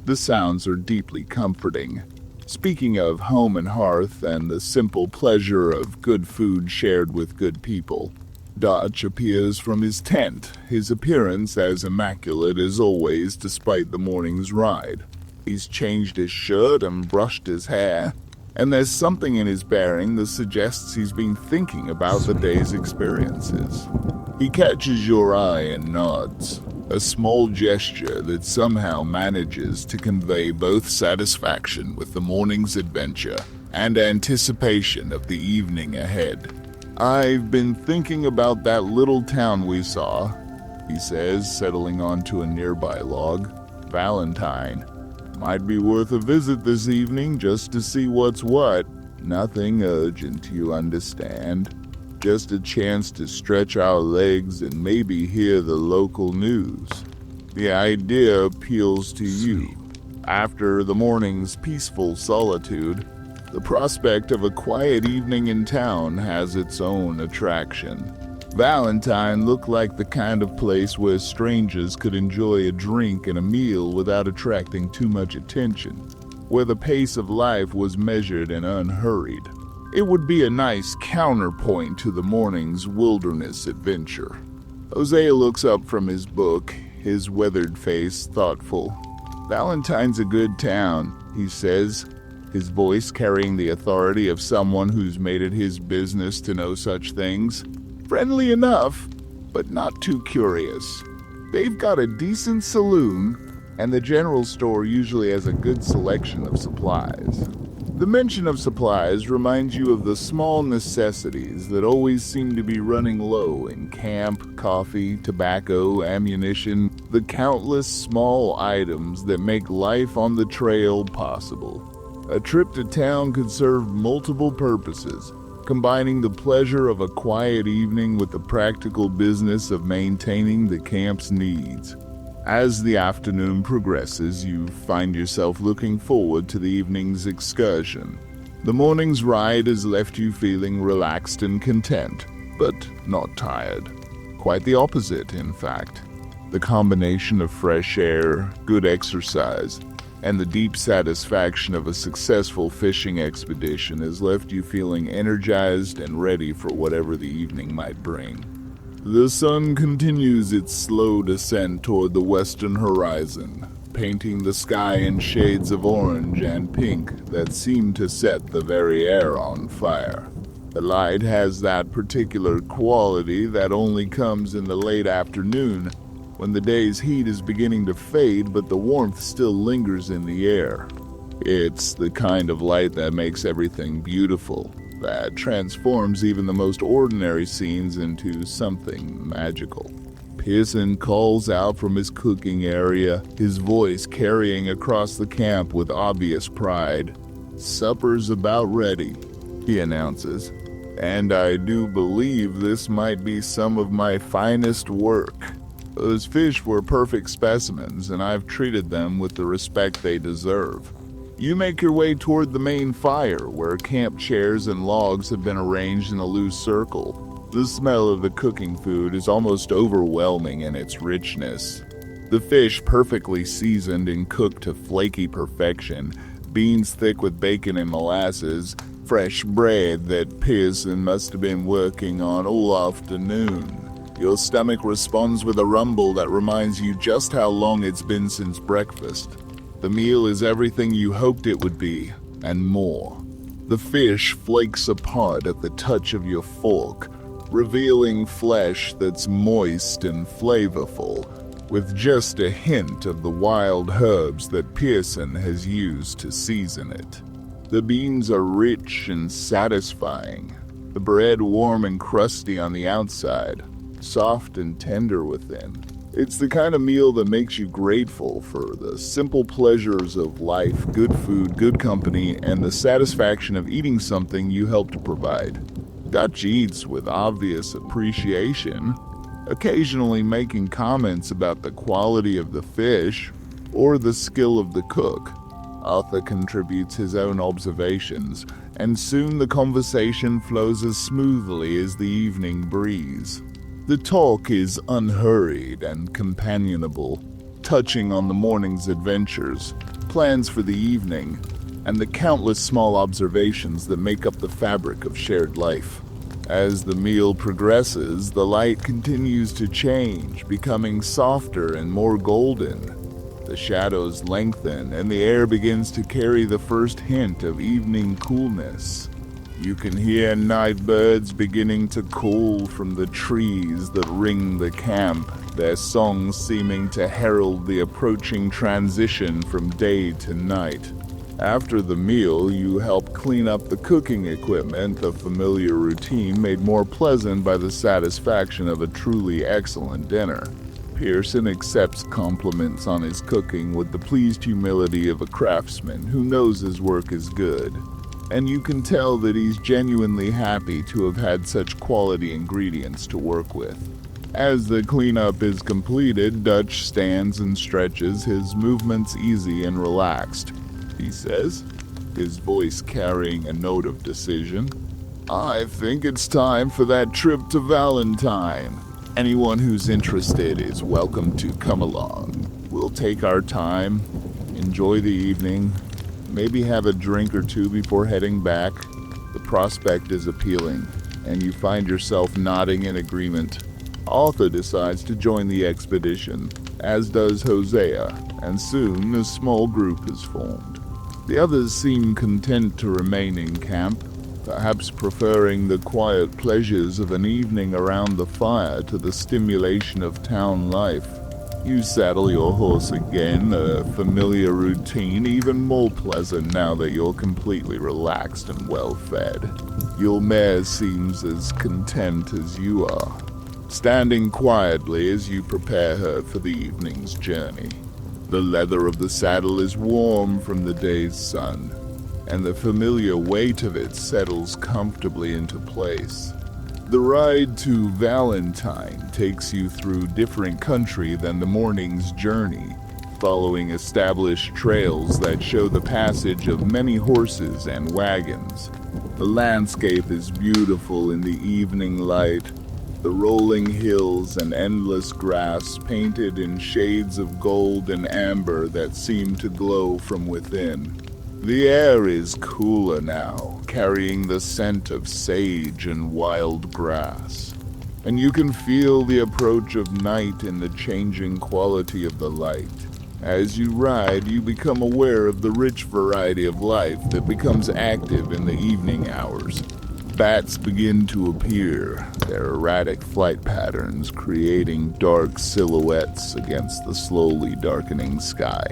The sounds are deeply comforting. Speaking of home and hearth and the simple pleasure of good food shared with good people, Dutch appears from his tent, his appearance as immaculate as always despite the morning's ride. He's changed his shirt and brushed his hair, and there's something in his bearing that suggests he's been thinking about the day's experiences. He catches your eye and nods, a small gesture that somehow manages to convey both satisfaction with the morning's adventure and anticipation of the evening ahead. "I've been thinking about that little town we saw," he says, settling onto a nearby log. "Valentine. Might be worth a visit this evening just to see what's what. Nothing urgent, you understand. Just a chance to stretch our legs and maybe hear the local news. The idea appeals to you. After the morning's peaceful solitude, the prospect of a quiet evening in town has its own attraction." Valentine looked like the kind of place where strangers could enjoy a drink and a meal without attracting too much attention, where the pace of life was measured and unhurried. It would be a nice counterpoint to the morning's wilderness adventure. Hosea looks up from his book, his weathered face thoughtful. "Valentine's a good town," he says, his voice carrying the authority of someone who's made it his business to know such things. "Friendly enough, but not too curious. They've got a decent saloon, and the general store usually has a good selection of supplies." The mention of supplies reminds you of the small necessities that always seem to be running low in camp: coffee, tobacco, ammunition, the countless small items that make life on the trail possible. A trip to town could serve multiple purposes, combining the pleasure of a quiet evening with the practical business of maintaining the camp's needs. As the afternoon progresses, you find yourself looking forward to the evening's excursion. The morning's ride has left you feeling relaxed and content, but not tired. Quite the opposite, in fact. The combination of fresh air, good exercise, and the deep satisfaction of a successful fishing expedition has left you feeling energized and ready for whatever the evening might bring. The sun continues its slow descent toward the western horizon, painting the sky in shades of orange and pink that seem to set the very air on fire. The light has that particular quality that only comes in the late afternoon, when the day's heat is beginning to fade but the warmth still lingers in the air. It's the kind of light that makes everything beautiful, that transforms even the most ordinary scenes into something magical. Pearson calls out from his cooking area, his voice carrying across the camp with obvious pride. "Supper's about ready," he announces, "and I do believe this might be some of my finest work. Those fish were perfect specimens, and I've treated them with the respect they deserve." You make your way toward the main fire, where camp chairs and logs have been arranged in a loose circle. The smell of the cooking food is almost overwhelming in its richness. The fish perfectly seasoned and cooked to flaky perfection, beans thick with bacon and molasses, fresh bread that Pearson must have been working on all afternoon. Your stomach responds with a rumble that reminds you just how long it's been since breakfast. The meal is everything you hoped it would be, and more. The fish flakes apart at the touch of your fork, revealing flesh that's moist and flavorful, with just a hint of the wild herbs that Pearson has used to season it. The beans are rich and satisfying, the bread warm and crusty on the outside, soft and tender within. It's the kind of meal that makes you grateful for the simple pleasures of life, good food, good company, and the satisfaction of eating something you helped to provide. Dutch eats with obvious appreciation. occasionally making comments about the quality of the fish or the skill of the cook. Arthur contributes his own observations, and soon the conversation flows as smoothly as the evening breeze. The talk is unhurried and companionable, touching on the morning's adventures, plans for the evening, and the countless small observations that make up the fabric of shared life. As the meal progresses, the light continues to change, becoming softer and more golden. The shadows lengthen, and the air begins to carry the first hint of evening coolness. You can hear night birds beginning to call from the trees that ring the camp, their songs seeming to herald the approaching transition from day to night. After the meal, you help clean up the cooking equipment, a familiar routine made more pleasant by the satisfaction of a truly excellent dinner. Pearson accepts compliments on his cooking with the pleased humility of a craftsman who knows his work is good, and you can tell that he's genuinely happy to have had such quality ingredients to work with. As the cleanup is completed, Dutch stands and stretches, his movements easy and relaxed. He says, his voice carrying a note of decision, "I think it's time for that trip to Valentine. Anyone who's interested is welcome to come along. We'll take our time, enjoy the evening, maybe have a drink or two before heading back." The prospect is appealing, and you find yourself nodding in agreement. Arthur decides to join the expedition, as does Hosea, and soon a small group is formed. The others seem content to remain in camp, perhaps preferring the quiet pleasures of an evening around the fire to the stimulation of town life. You saddle your horse again, a familiar routine even more pleasant now that you're completely relaxed and well-fed. Your mare seems as content as you are, standing quietly as you prepare her for the evening's journey. The leather of the saddle is warm from the day's sun, and the familiar weight of it settles comfortably into place. The ride to Valentine takes you through different country than the morning's journey, following established trails that show the passage of many horses and wagons. The landscape is beautiful in the evening light, the rolling hills and endless grass painted in shades of gold and amber that seem to glow from within. The air is cooler now, carrying the scent of sage and wild grass, and you can feel the approach of night in the changing quality of the light. As you ride, you become aware of the rich variety of life that becomes active in the evening hours. Bats begin to appear, their erratic flight patterns creating dark silhouettes against the slowly darkening sky.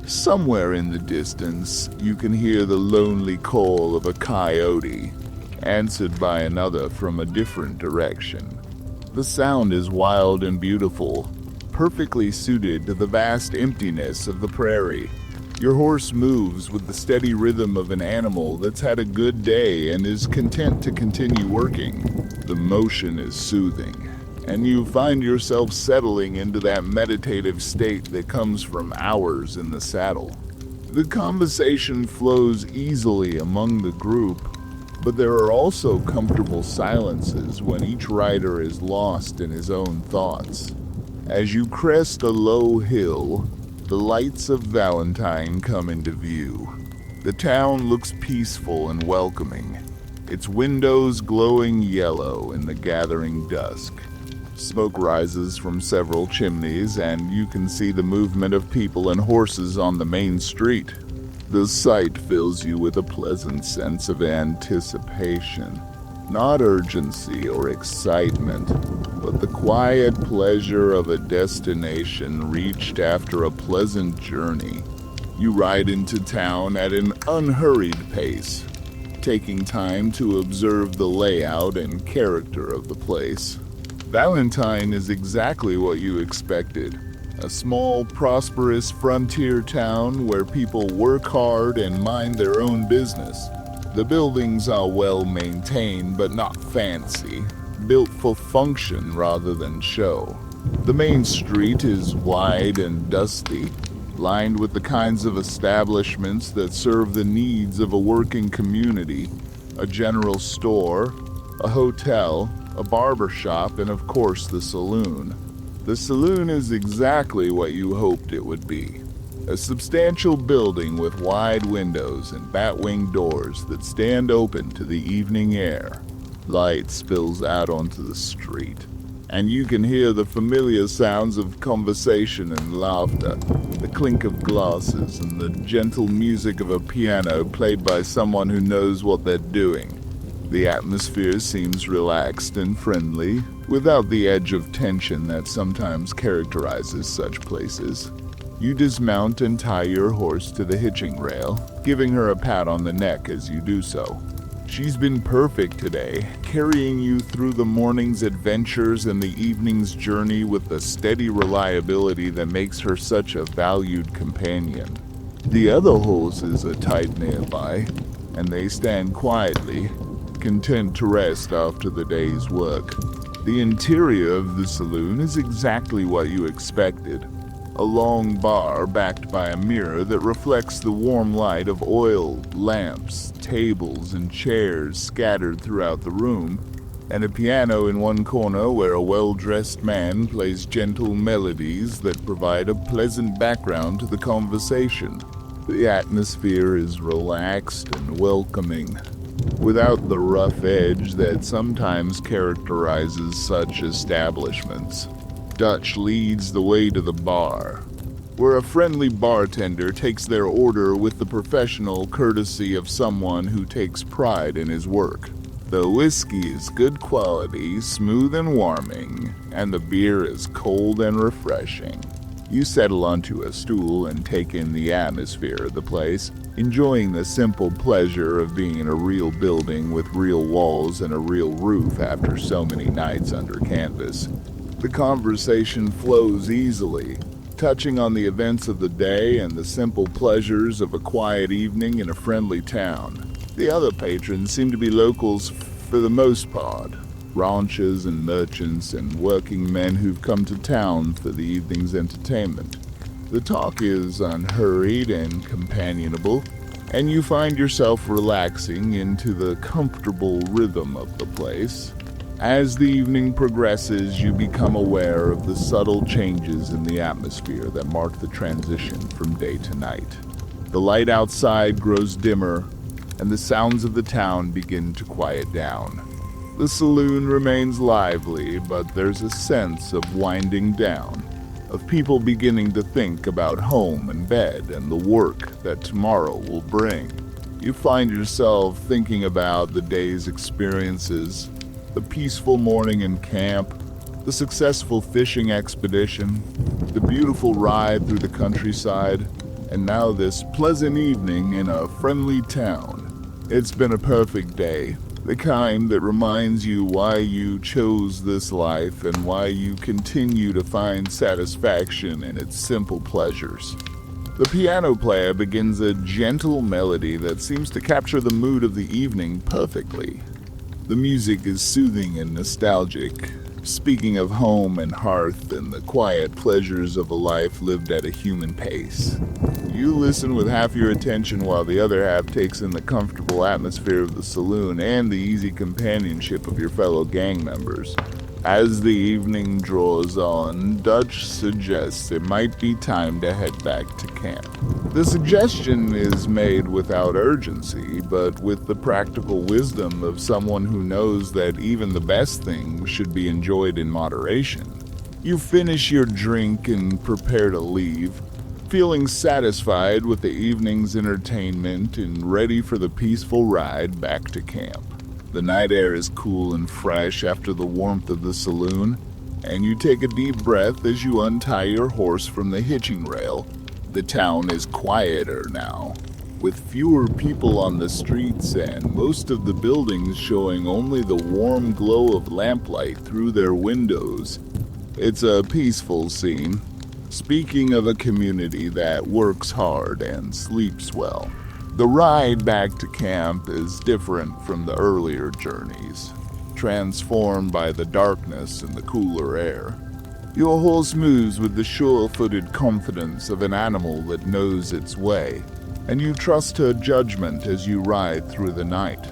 Somewhere in the distance, you can hear the lonely call of a coyote, answered by another from a different direction. The sound is wild and beautiful, perfectly suited to the vast emptiness of the prairie. Your horse moves with the steady rhythm of an animal that's had a good day and is content to continue working. The motion is soothing, and you find yourself settling into that meditative state that comes from hours in the saddle. The conversation flows easily among the group, but there are also comfortable silences when each rider is lost in his own thoughts. As you crest a low hill, the lights of Valentine come into view. The town looks peaceful and welcoming, its windows glowing yellow in the gathering dusk. Smoke rises from several chimneys, and you can see the movement of people and horses on the main street. The sight fills you with a pleasant sense of anticipation. Not urgency or excitement, but the quiet pleasure of a destination reached after a pleasant journey. You ride into town at an unhurried pace, taking time to observe the layout and character of the place. Valentine is exactly what you expected. A small, prosperous frontier town where people work hard and mind their own business. The buildings are well maintained but not fancy. built for function rather than show. The main street is wide and dusty, lined with the kinds of establishments that serve the needs of a working community: a general store, a hotel, a barber shop, and of course the saloon. The saloon is exactly what you hoped it would be. A substantial building with wide windows and bat-wing doors that stand open to the evening air. Light spills out onto the street, and you can hear the familiar sounds of conversation and laughter, the clink of glasses, and the gentle music of a piano played by someone who knows what they're doing. The atmosphere seems relaxed and friendly, without the edge of tension that sometimes characterizes such places. You dismount and tie your horse to the hitching rail, giving her a pat on the neck as you do so. She's been perfect today, carrying you through the morning's adventures and the evening's journey with the steady reliability that makes her such a valued companion. The other horses are tied nearby, and they stand quietly, content to rest after the day's work. The interior of the saloon is exactly what you expected. A long bar backed by a mirror that reflects the warm light of oil lamps, tables, and chairs scattered throughout the room, and a piano in one corner where a well-dressed man plays gentle melodies that provide a pleasant background to the conversation. The atmosphere is relaxed and welcoming, without the rough edge that sometimes characterizes such establishments. Dutch leads the way to the bar, where a friendly bartender takes their order with the professional courtesy of someone who takes pride in his work. The whiskey is good quality, smooth and warming, and the beer is cold and refreshing. You settle onto a stool and take in the atmosphere of the place, enjoying the simple pleasure of being in a real building with real walls and a real roof after so many nights under canvas. The conversation flows easily, touching on the events of the day and the simple pleasures of a quiet evening in a friendly town. The other patrons seem to be locals for the most part, ranchers and merchants and working men who've come to town for the evening's entertainment. The talk is unhurried and companionable, and you find yourself relaxing into the comfortable rhythm of the place. As the evening progresses, you become aware of the subtle changes in the atmosphere that mark the transition from day to night. The light outside grows dimmer, and the sounds of the town begin to quiet down. The saloon remains lively, but there's a sense of winding down, of people beginning to think about home and bed and the work that tomorrow will bring. You find yourself thinking about the day's experiences, the peaceful morning in camp, the successful fishing expedition, the beautiful ride through the countryside, and now this pleasant evening in a friendly town. It's been a perfect day, the kind that reminds you why you chose this life and why you continue to find satisfaction in its simple pleasures. The piano player begins a gentle melody that seems to capture the mood of the evening perfectly. The music is soothing and nostalgic, speaking of home and hearth and the quiet pleasures of a life lived at a human pace. You listen with half your attention while the other half takes in the comfortable atmosphere of the saloon and the easy companionship of your fellow gang members. As the evening draws on, Dutch suggests it might be time to head back to camp. The suggestion is made without urgency, but with the practical wisdom of someone who knows that even the best things should be enjoyed in moderation. You finish your drink and prepare to leave, feeling satisfied with the evening's entertainment and ready for the peaceful ride back to camp. The night air is cool and fresh after the warmth of the saloon, and you take a deep breath as you untie your horse from the hitching rail. The town is quieter now, with fewer people on the streets and most of the buildings showing only the warm glow of lamplight through their windows. It's a peaceful scene, speaking of a community that works hard and sleeps well. The ride back to camp is different from the earlier journeys. transformed by the darkness and the cooler air. Your horse moves with the sure-footed confidence of an animal that knows its way, and you trust her judgment as you ride through the night.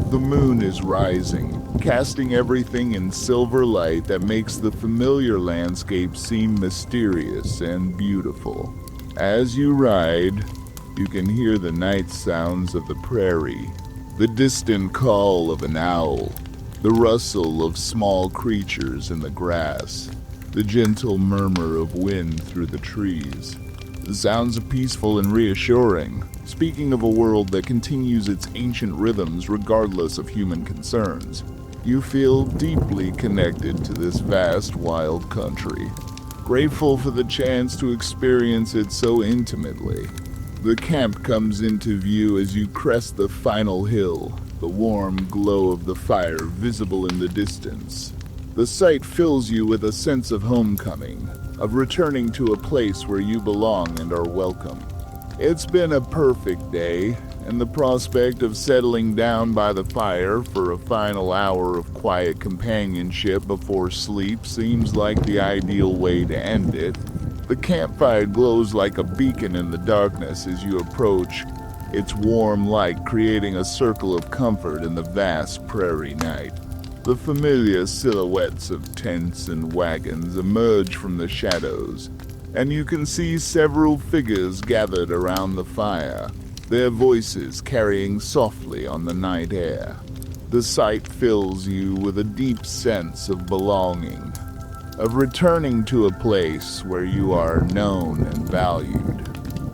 The moon is rising, casting everything in silver light that makes the familiar landscape seem mysterious and beautiful. As you ride, you can hear the night sounds of the prairie, the distant call of an owl, the rustle of small creatures in the grass, the gentle murmur of wind through the trees. The sounds are peaceful and reassuring, speaking of a world that continues its ancient rhythms regardless of human concerns. You feel deeply connected to this vast, wild country, grateful for the chance to experience it so intimately. The camp comes into view as you crest the final hill, the warm glow of the fire visible in the distance. The sight fills you with a sense of homecoming, of returning to a place where you belong and are welcome. It's been a perfect day, and the prospect of settling down by the fire for a final hour of quiet companionship before sleep seems like the ideal way to end it. The campfire glows like a beacon in the darkness as you approach, its warm light creating a circle of comfort in the vast prairie night. The familiar silhouettes of tents and wagons emerge from the shadows, and you can see several figures gathered around the fire, their voices carrying softly on the night air. The sight fills you with a deep sense of belonging, of returning to a place where you are known and valued.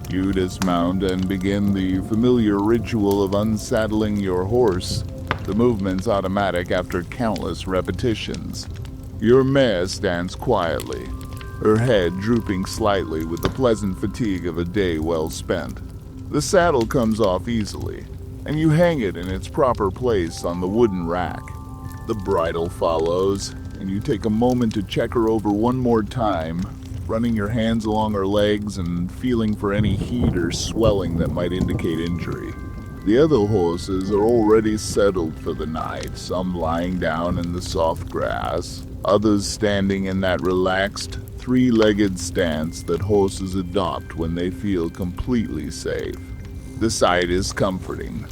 You dismount and begin the familiar ritual of unsaddling your horse, the movement's automatic after countless repetitions. Your mare stands quietly, her head drooping slightly with the pleasant fatigue of a day well spent. The saddle comes off easily, and you hang it in its proper place on the wooden rack. The bridle follows, and you take a moment to check her over one more time, running your hands along her legs and feeling for any heat or swelling that might indicate injury. The other horses are already settled for the night, some lying down in the soft grass, others standing in that relaxed, three-legged stance that horses adopt when they feel completely safe. The sight is comforting.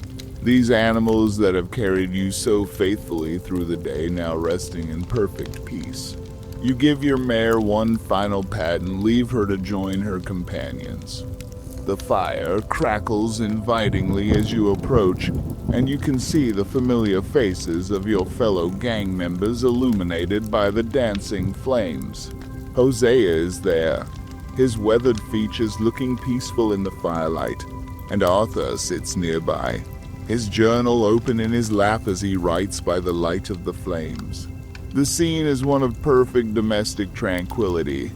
These animals that have carried you so faithfully through the day now resting in perfect peace. You give your mare one final pat and leave her to join her companions. The fire crackles invitingly as you approach, and you can see the familiar faces of your fellow gang members illuminated by the dancing flames. Hosea is there, his weathered features looking peaceful in the firelight, and Arthur sits nearby, his journal open in his lap as he writes by the light of the flames. The scene is one of perfect domestic tranquility,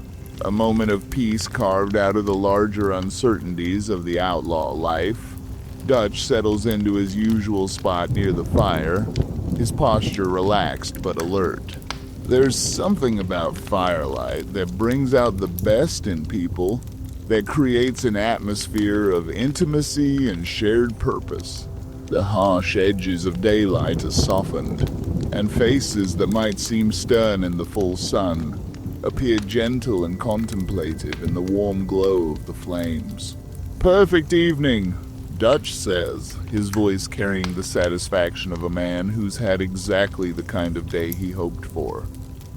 a moment of peace carved out of the larger uncertainties of the outlaw life. Dutch settles into his usual spot near the fire, his posture relaxed but alert. There's something about firelight that brings out the best in people, that creates an atmosphere of intimacy and shared purpose. The harsh edges of daylight are softened, and faces that might seem stern in the full sun appear gentle and contemplative in the warm glow of the flames. "Perfect evening," Dutch says, his voice carrying the satisfaction of a man who's had exactly the kind of day he hoped for.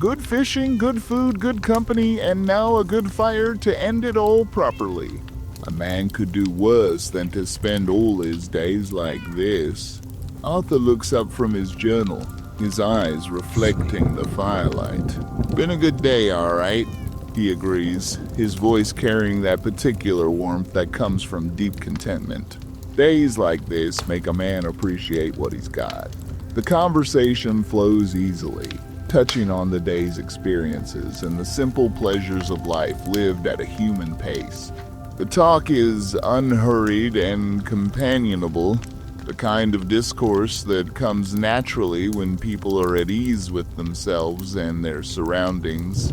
"Good fishing, good food, good company, and now a good fire to end it all properly. A man could do worse than to spend all his days like this." Arthur looks up from his journal, his eyes reflecting the firelight. "Been a good day, all right," he agrees, his voice carrying that particular warmth that comes from deep contentment. Days like this make a man appreciate what he's got. The conversation flows easily, touching on the day's experiences and the simple pleasures of life lived at a human pace. The talk is unhurried and companionable, the kind of discourse that comes naturally when people are at ease with themselves and their surroundings.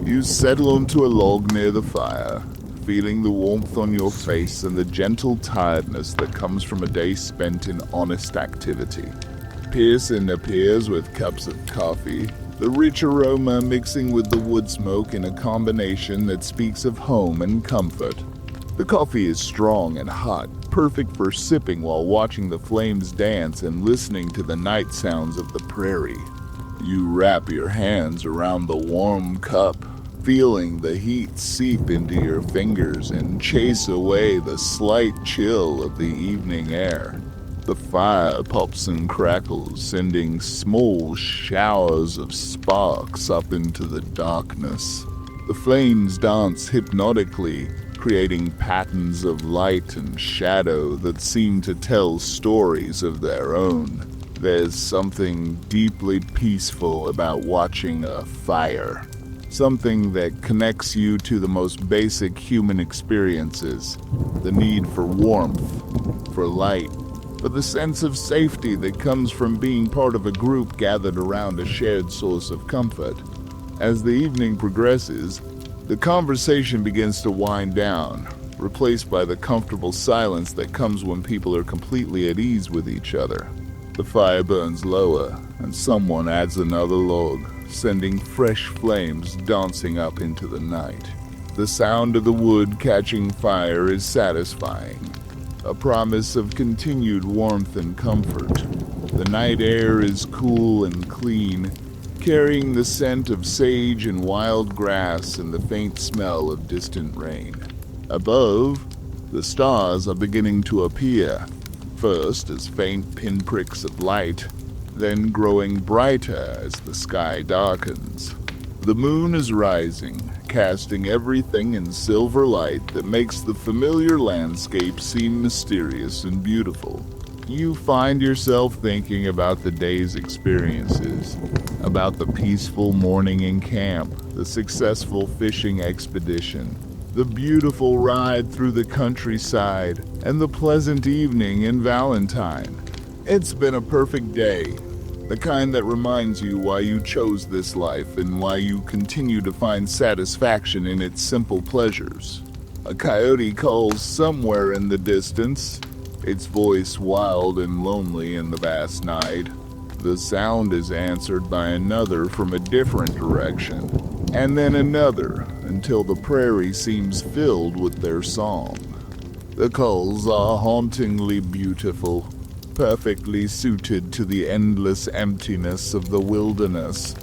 You settle onto a log near the fire, feeling the warmth on your face and the gentle tiredness that comes from a day spent in honest activity. Pearson appears with cups of coffee, the rich aroma mixing with the wood smoke in a combination that speaks of home and comfort. The coffee is strong and hot, perfect for sipping while watching the flames dance and listening to the night sounds of the prairie. You wrap your hands around the warm cup, feeling the heat seep into your fingers and chase away the slight chill of the evening air. The fire pops and crackles, sending small showers of sparks up into the darkness. The flames dance hypnotically, creating patterns of light and shadow that seem to tell stories of their own. There's something deeply peaceful about watching a fire. Something that connects you to the most basic human experiences. The need for warmth, for light, for the sense of safety that comes from being part of a group gathered around a shared source of comfort. As the evening progresses, the conversation begins to wind down, replaced by the comfortable silence that comes when people are completely at ease with each other. The fire burns lower, and someone adds another log, sending fresh flames dancing up into the night. The sound of the wood catching fire is satisfying, a promise of continued warmth and comfort. The night air is cool and clean, carrying the scent of sage and wild grass and the faint smell of distant rain. Above, the stars are beginning to appear, first as faint pinpricks of light, then growing brighter as the sky darkens. The moon is rising, casting everything in silver light that makes the familiar landscape seem mysterious and beautiful. You find yourself thinking about the day's experiences, about the peaceful morning in camp, the successful fishing expedition, the beautiful ride through the countryside, and the pleasant evening in Valentine. It's been a perfect day, the kind that reminds you why you chose this life and why you continue to find satisfaction in its simple pleasures. A coyote calls somewhere in the distance, its voice wild and lonely in the vast night. The sound is answered by another from a different direction, and then another, until the prairie seems filled with their song. The calls are hauntingly beautiful, perfectly suited to the endless emptiness of the wilderness.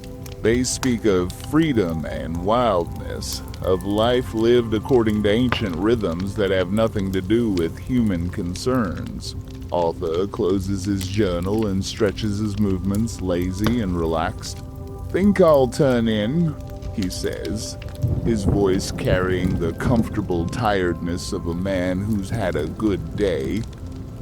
They speak of freedom and wildness, of life lived according to ancient rhythms that have nothing to do with human concerns. Arthur closes his journal and stretches his movements, lazy and relaxed. "Think I'll turn in," he says, his voice carrying the comfortable tiredness of a man who's had a good day.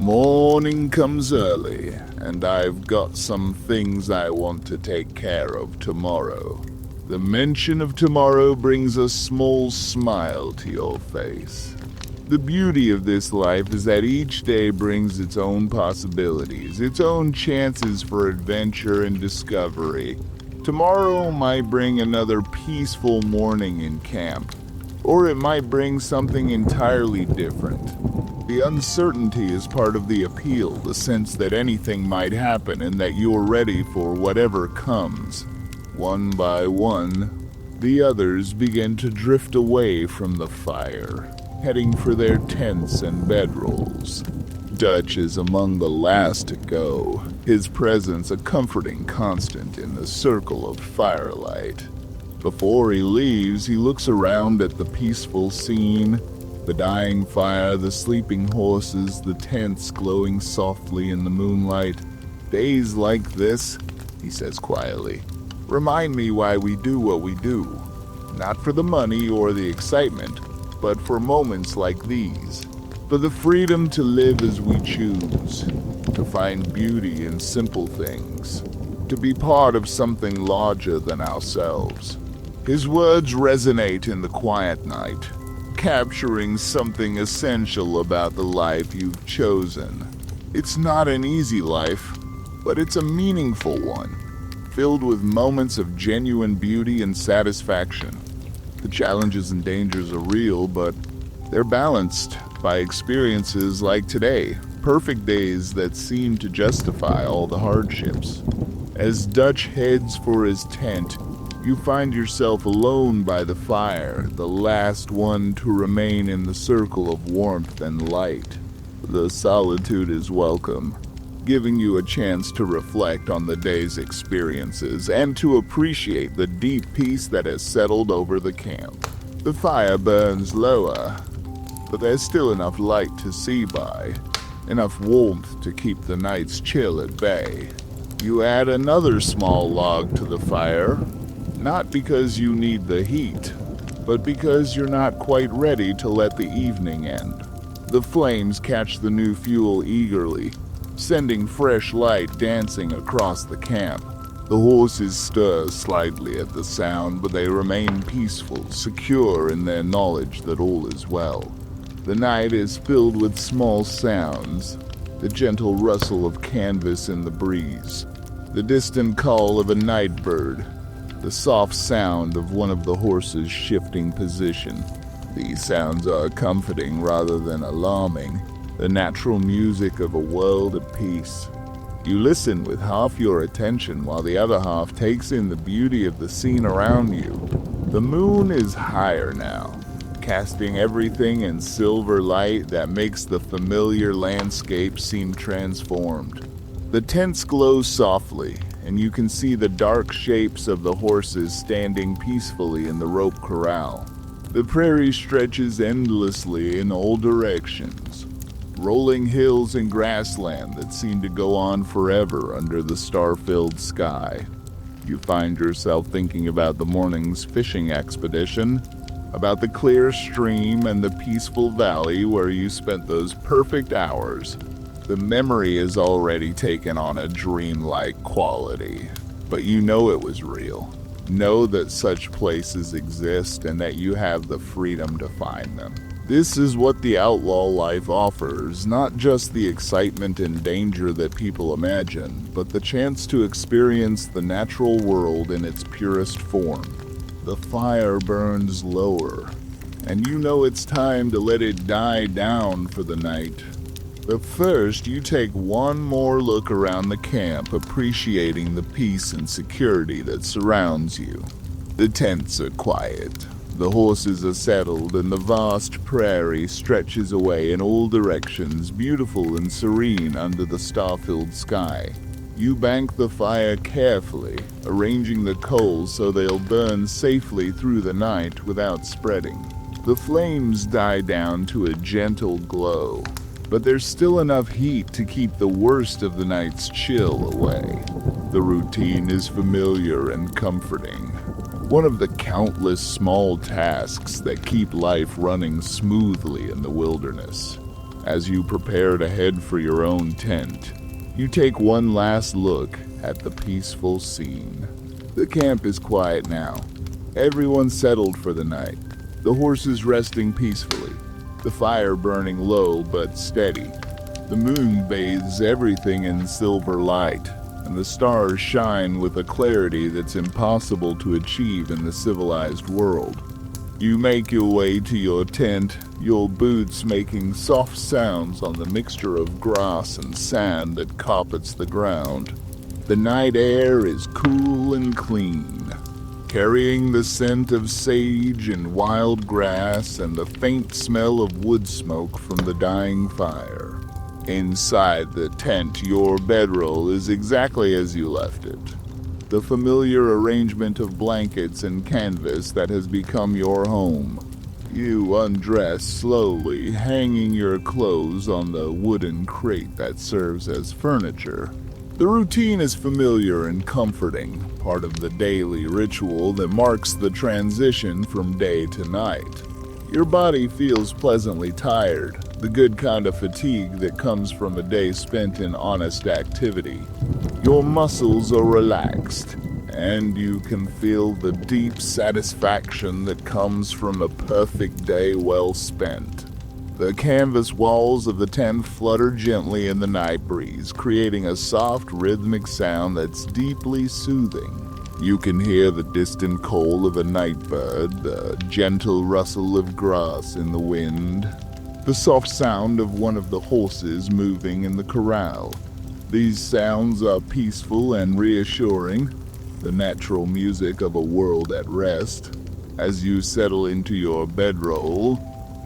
"Morning comes early, and I've got some things I want to take care of tomorrow." The mention of tomorrow brings a small smile to your face. The beauty of this life is that each day brings its own possibilities, its own chances for adventure and discovery. Tomorrow might bring another peaceful morning in camp, or it might bring something entirely different. The uncertainty is part of the appeal, the sense that anything might happen and that you're ready for whatever comes. One by one, the others begin to drift away from the fire, heading for their tents and bedrolls. Dutch is among the last to go, his presence a comforting constant in the circle of firelight. Before he leaves, he looks around at the peaceful scene, the dying fire, the sleeping horses, the tents glowing softly in the moonlight. "Days like this," he says quietly, "remind me why we do what we do. Not for the money or the excitement, but for moments like these. For the freedom to live as we choose, to find beauty in simple things, to be part of something larger than ourselves." His words resonate in the quiet night, capturing something essential about the life you've chosen. It's not an easy life, but it's a meaningful one, filled with moments of genuine beauty and satisfaction. The challenges and dangers are real, but they're balanced by experiences like today, perfect days that seem to justify all the hardships. As Dutch heads for his tent, you find yourself alone by the fire, the last one to remain in the circle of warmth and light. The solitude is welcome, giving you a chance to reflect on the day's experiences and to appreciate the deep peace that has settled over the camp. The fire burns lower, but there's still enough light to see by, enough warmth to keep the night's chill at bay. You add another small log to the fire, not because you need the heat, but because you're not quite ready to let the evening end. The flames catch the new fuel eagerly, sending fresh light dancing across the camp. The horses stir slightly at the sound, but they remain peaceful, secure in their knowledge that all is well. The night is filled with small sounds, the gentle rustle of canvas in the breeze, the distant call of a night bird, the soft sound of one of the horses shifting position. These sounds are comforting rather than alarming, the natural music of a world at peace. You listen with half your attention while the other half takes in the beauty of the scene around you. The moon is higher now, casting everything in silver light that makes the familiar landscape seem transformed. The tents glow softly, and you can see the dark shapes of the horses standing peacefully in the rope corral. The prairie stretches endlessly in all directions, rolling hills and grassland that seem to go on forever under the star-filled sky. You find yourself thinking about the morning's fishing expedition, about the clear stream and the peaceful valley where you spent those perfect hours. The memory is already taken on a dreamlike quality, but you know it was real. Know that such places exist and that you have the freedom to find them. This is what the outlaw life offers, not just the excitement and danger that people imagine, but the chance to experience the natural world in its purest form. The fire burns lower, and you know it's time to let it die down for the night. But first, you take one more look around the camp, appreciating the peace and security that surrounds you. The tents are quiet, the horses are settled, and the vast prairie stretches away in all directions, beautiful and serene under the star-filled sky. You bank the fire carefully, arranging the coals so they'll burn safely through the night without spreading. The flames die down to a gentle glow, but there's still enough heat to keep the worst of the night's chill away. The routine is familiar and comforting, one of the countless small tasks that keep life running smoothly in the wilderness. As you prepare to head for your own tent, you take one last look at the peaceful scene. The camp is quiet now. Everyone's settled for the night, the horses resting peacefully, the fire burning low but steady. The moon bathes everything in silver light, and the stars shine with a clarity that's impossible to achieve in the civilized world. You make your way to your tent, your boots making soft sounds on the mixture of grass and sand that carpets the ground. The night air is cool and clean, carrying the scent of sage and wild grass and the faint smell of wood smoke from the dying fire. Inside the tent, your bedroll is exactly as you left it. The familiar arrangement of blankets and canvas that has become your home. You undress slowly, hanging your clothes on the wooden crate that serves as furniture. The routine is familiar and comforting, part of the daily ritual that marks the transition from day to night. Your body feels pleasantly tired, the good kind of fatigue that comes from a day spent in honest activity. Your muscles are relaxed, and you can feel the deep satisfaction that comes from a perfect day well spent. The canvas walls of the tent flutter gently in the night breeze, creating a soft, rhythmic sound that's deeply soothing. You can hear the distant call of a night bird, the gentle rustle of grass in the wind. The soft sound of one of the horses moving in the corral. These sounds are peaceful and reassuring, the natural music of a world at rest. As you settle into your bedroll,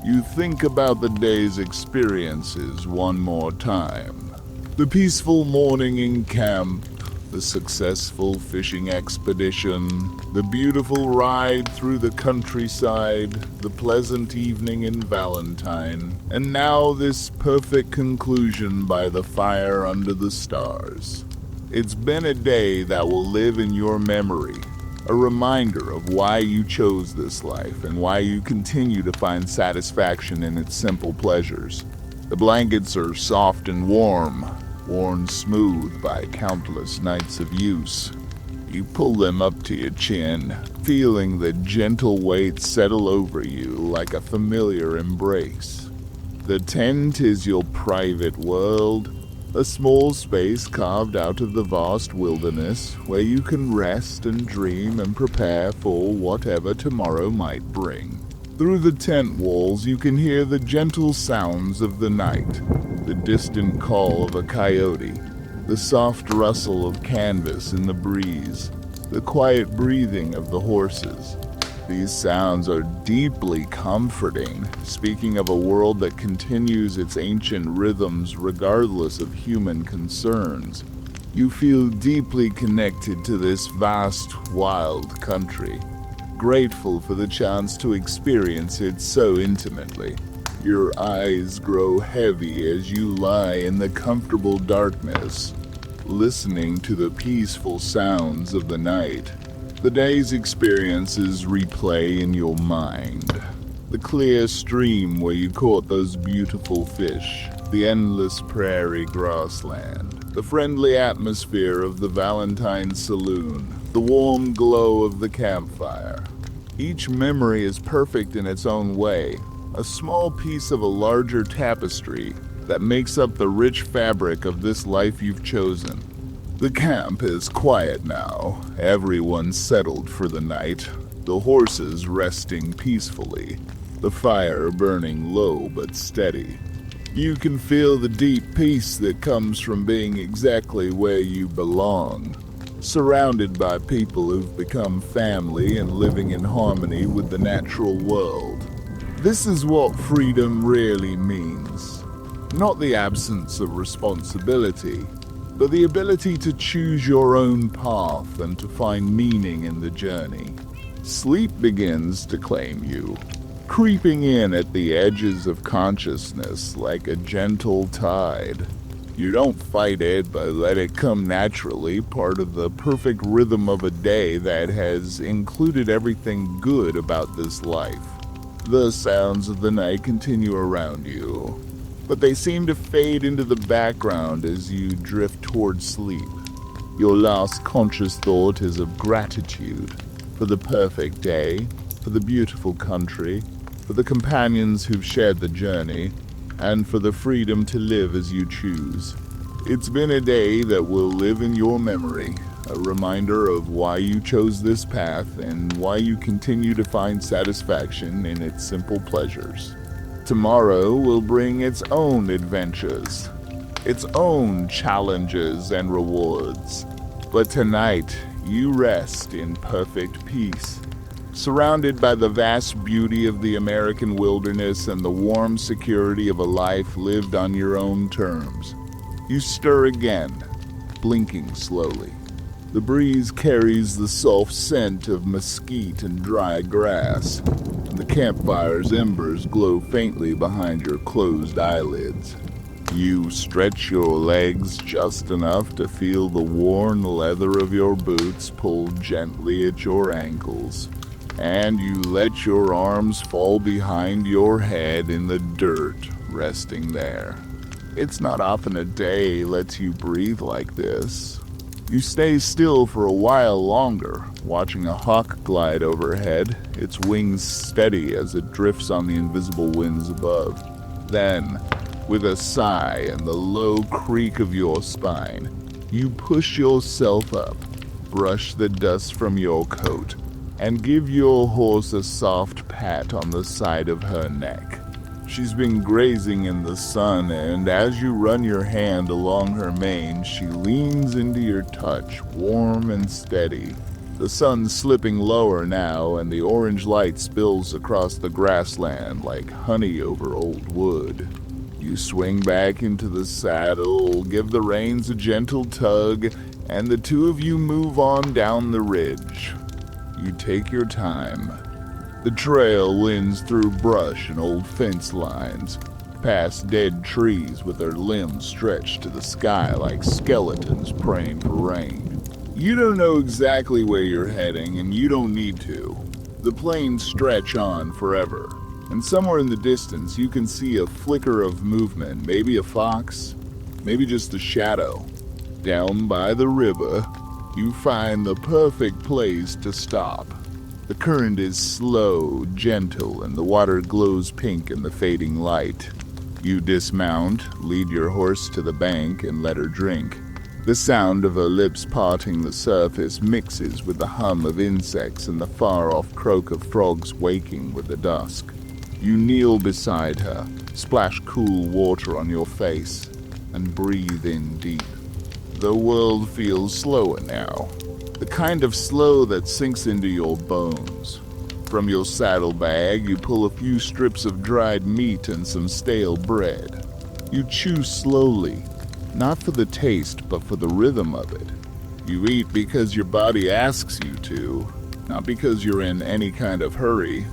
you think about the day's experiences one more time. The peaceful morning in camp, the successful fishing expedition, the beautiful ride through the countryside, the pleasant evening in Valentine, and now this perfect conclusion by the fire under the stars. It's been a day that will live in your memory, a reminder of why you chose this life and why you continue to find satisfaction in its simple pleasures. The blankets are soft and warm, worn smooth by countless nights of use. You pull them up to your chin, feeling the gentle weight settle over you like a familiar embrace. The tent is your private world, a small space carved out of the vast wilderness where you can rest and dream and prepare for whatever tomorrow might bring. Through the tent walls you can hear the gentle sounds of the night, the distant call of a coyote, the soft rustle of canvas in the breeze, the quiet breathing of the horses. These sounds are deeply comforting, speaking of a world that continues its ancient rhythms regardless of human concerns. You feel deeply connected to this vast, wild country, grateful for the chance to experience it so intimately. Your eyes grow heavy as you lie in the comfortable darkness, listening to the peaceful sounds of the night. The day's experiences replay in your mind. The clear stream where you caught those beautiful fish, the endless prairie grassland, the friendly atmosphere of the Valentine saloon, the warm glow of the campfire. Each memory is perfect in its own way, a small piece of a larger tapestry that makes up the rich fabric of this life you've chosen. The camp is quiet now, everyone settled for the night, the horses resting peacefully, the fire burning low but steady. You can feel the deep peace that comes from being exactly where you belong, surrounded by people who've become family and living in harmony with the natural world. This is what freedom really means. Not the absence of responsibility, but the ability to choose your own path and to find meaning in the journey. Sleep begins to claim you, creeping in at the edges of consciousness like a gentle tide. You don't fight it, but let it come naturally, part of the perfect rhythm of a day that has included everything good about this life. The sounds of the night continue around you, but they seem to fade into the background as you drift toward sleep. Your last conscious thought is of gratitude for the perfect day, for the beautiful country, for the companions who've shared the journey, and for the freedom to live as you choose. It's been a day that will live in your memory, a reminder of why you chose this path and why you continue to find satisfaction in its simple pleasures. Tomorrow will bring its own adventures, its own challenges and rewards. But tonight, you rest in perfect peace, surrounded by the vast beauty of the American wilderness and the warm security of a life lived on your own terms. You stir again, blinking slowly. The breeze carries the soft scent of mesquite and dry grass, and the campfire's embers glow faintly behind your closed eyelids. You stretch your legs just enough to feel the worn leather of your boots pull gently at your ankles, and you let your arms fall behind your head in the dirt, resting there. It's not often a day lets you breathe like this. You stay still for a while longer, watching a hawk glide overhead, its wings steady as it drifts on the invisible winds above. Then, with a sigh and the low creak of your spine, you push yourself up, brush the dust from your coat, and give your horse a soft pat on the side of her neck. She's been grazing in the sun, and as you run your hand along her mane, she leans into your touch, warm and steady. The sun's slipping lower now, and the orange light spills across the grassland like honey over old wood. You swing back into the saddle, give the reins a gentle tug, and the two of you move on down the ridge. You take your time. The trail winds through brush and old fence lines, past dead trees with their limbs stretched to the sky like skeletons praying for rain. You don't know exactly where you're heading, and you don't need to. The plains stretch on forever, and somewhere in the distance you can see a flicker of movement, maybe a fox, maybe just a shadow. Down by the river, you find the perfect place to stop. The current is slow, gentle, and the water glows pink in the fading light. You dismount, lead your horse to the bank, and let her drink. The sound of her lips parting the surface mixes with the hum of insects and the far-off croak of frogs waking with the dusk. You kneel beside her, splash cool water on your face, and breathe in deep. The world feels slower now. The kind of slow that sinks into your bones. From your saddlebag, you pull a few strips of dried meat and some stale bread. You chew slowly, not for the taste, but for the rhythm of it. You eat because your body asks you to, not because you're in any kind of hurry.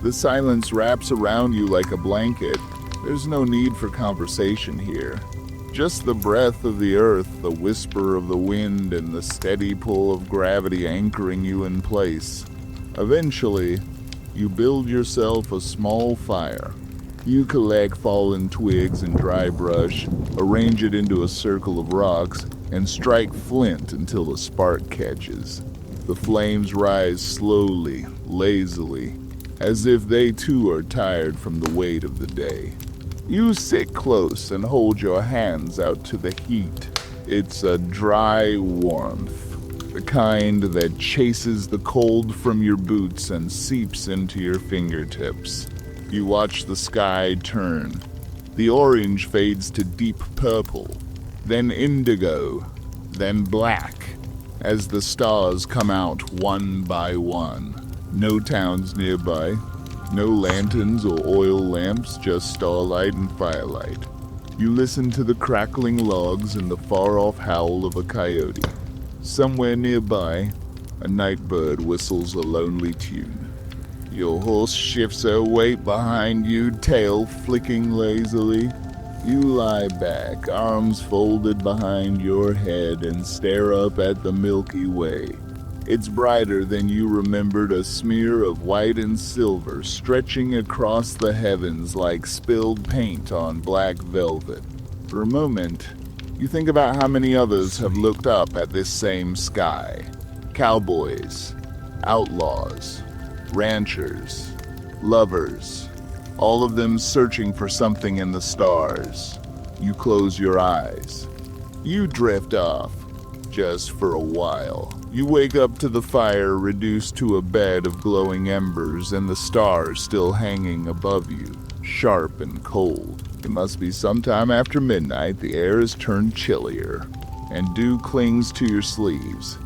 The silence wraps around you like a blanket. There's no need for conversation here. Just the breath of the earth, the whisper of the wind, and the steady pull of gravity anchoring you in place. Eventually, you build yourself a small fire. You collect fallen twigs and dry brush, arrange it into a circle of rocks, and strike flint until the spark catches. The flames rise slowly, lazily, as if they too are tired from the weight of the day. You sit close and hold your hands out to the heat. It's a dry warmth, the kind that chases the cold from your boots and seeps into your fingertips. You watch the sky turn. The orange fades to deep purple, then indigo, then black, as the stars come out one by one. No towns nearby. No lanterns or oil lamps, just starlight and firelight. You listen to the crackling logs and the far-off howl of a coyote. Somewhere nearby, a night bird whistles a lonely tune. Your horse shifts her weight behind you, tail flicking lazily. You lie back, arms folded behind your head, and stare up at the Milky Way. It's brighter than you remembered, a smear of white and silver stretching across the heavens like spilled paint on black velvet. For a moment, you think about how many others have looked up at this same sky. Cowboys, outlaws, ranchers, lovers, all of them searching for something in the stars. You close your eyes. You drift off, just for a while. You wake up to the fire reduced to a bed of glowing embers and the stars still hanging above you, sharp and cold. It must be sometime after midnight. The air has turned chillier, and dew clings to your sleeves.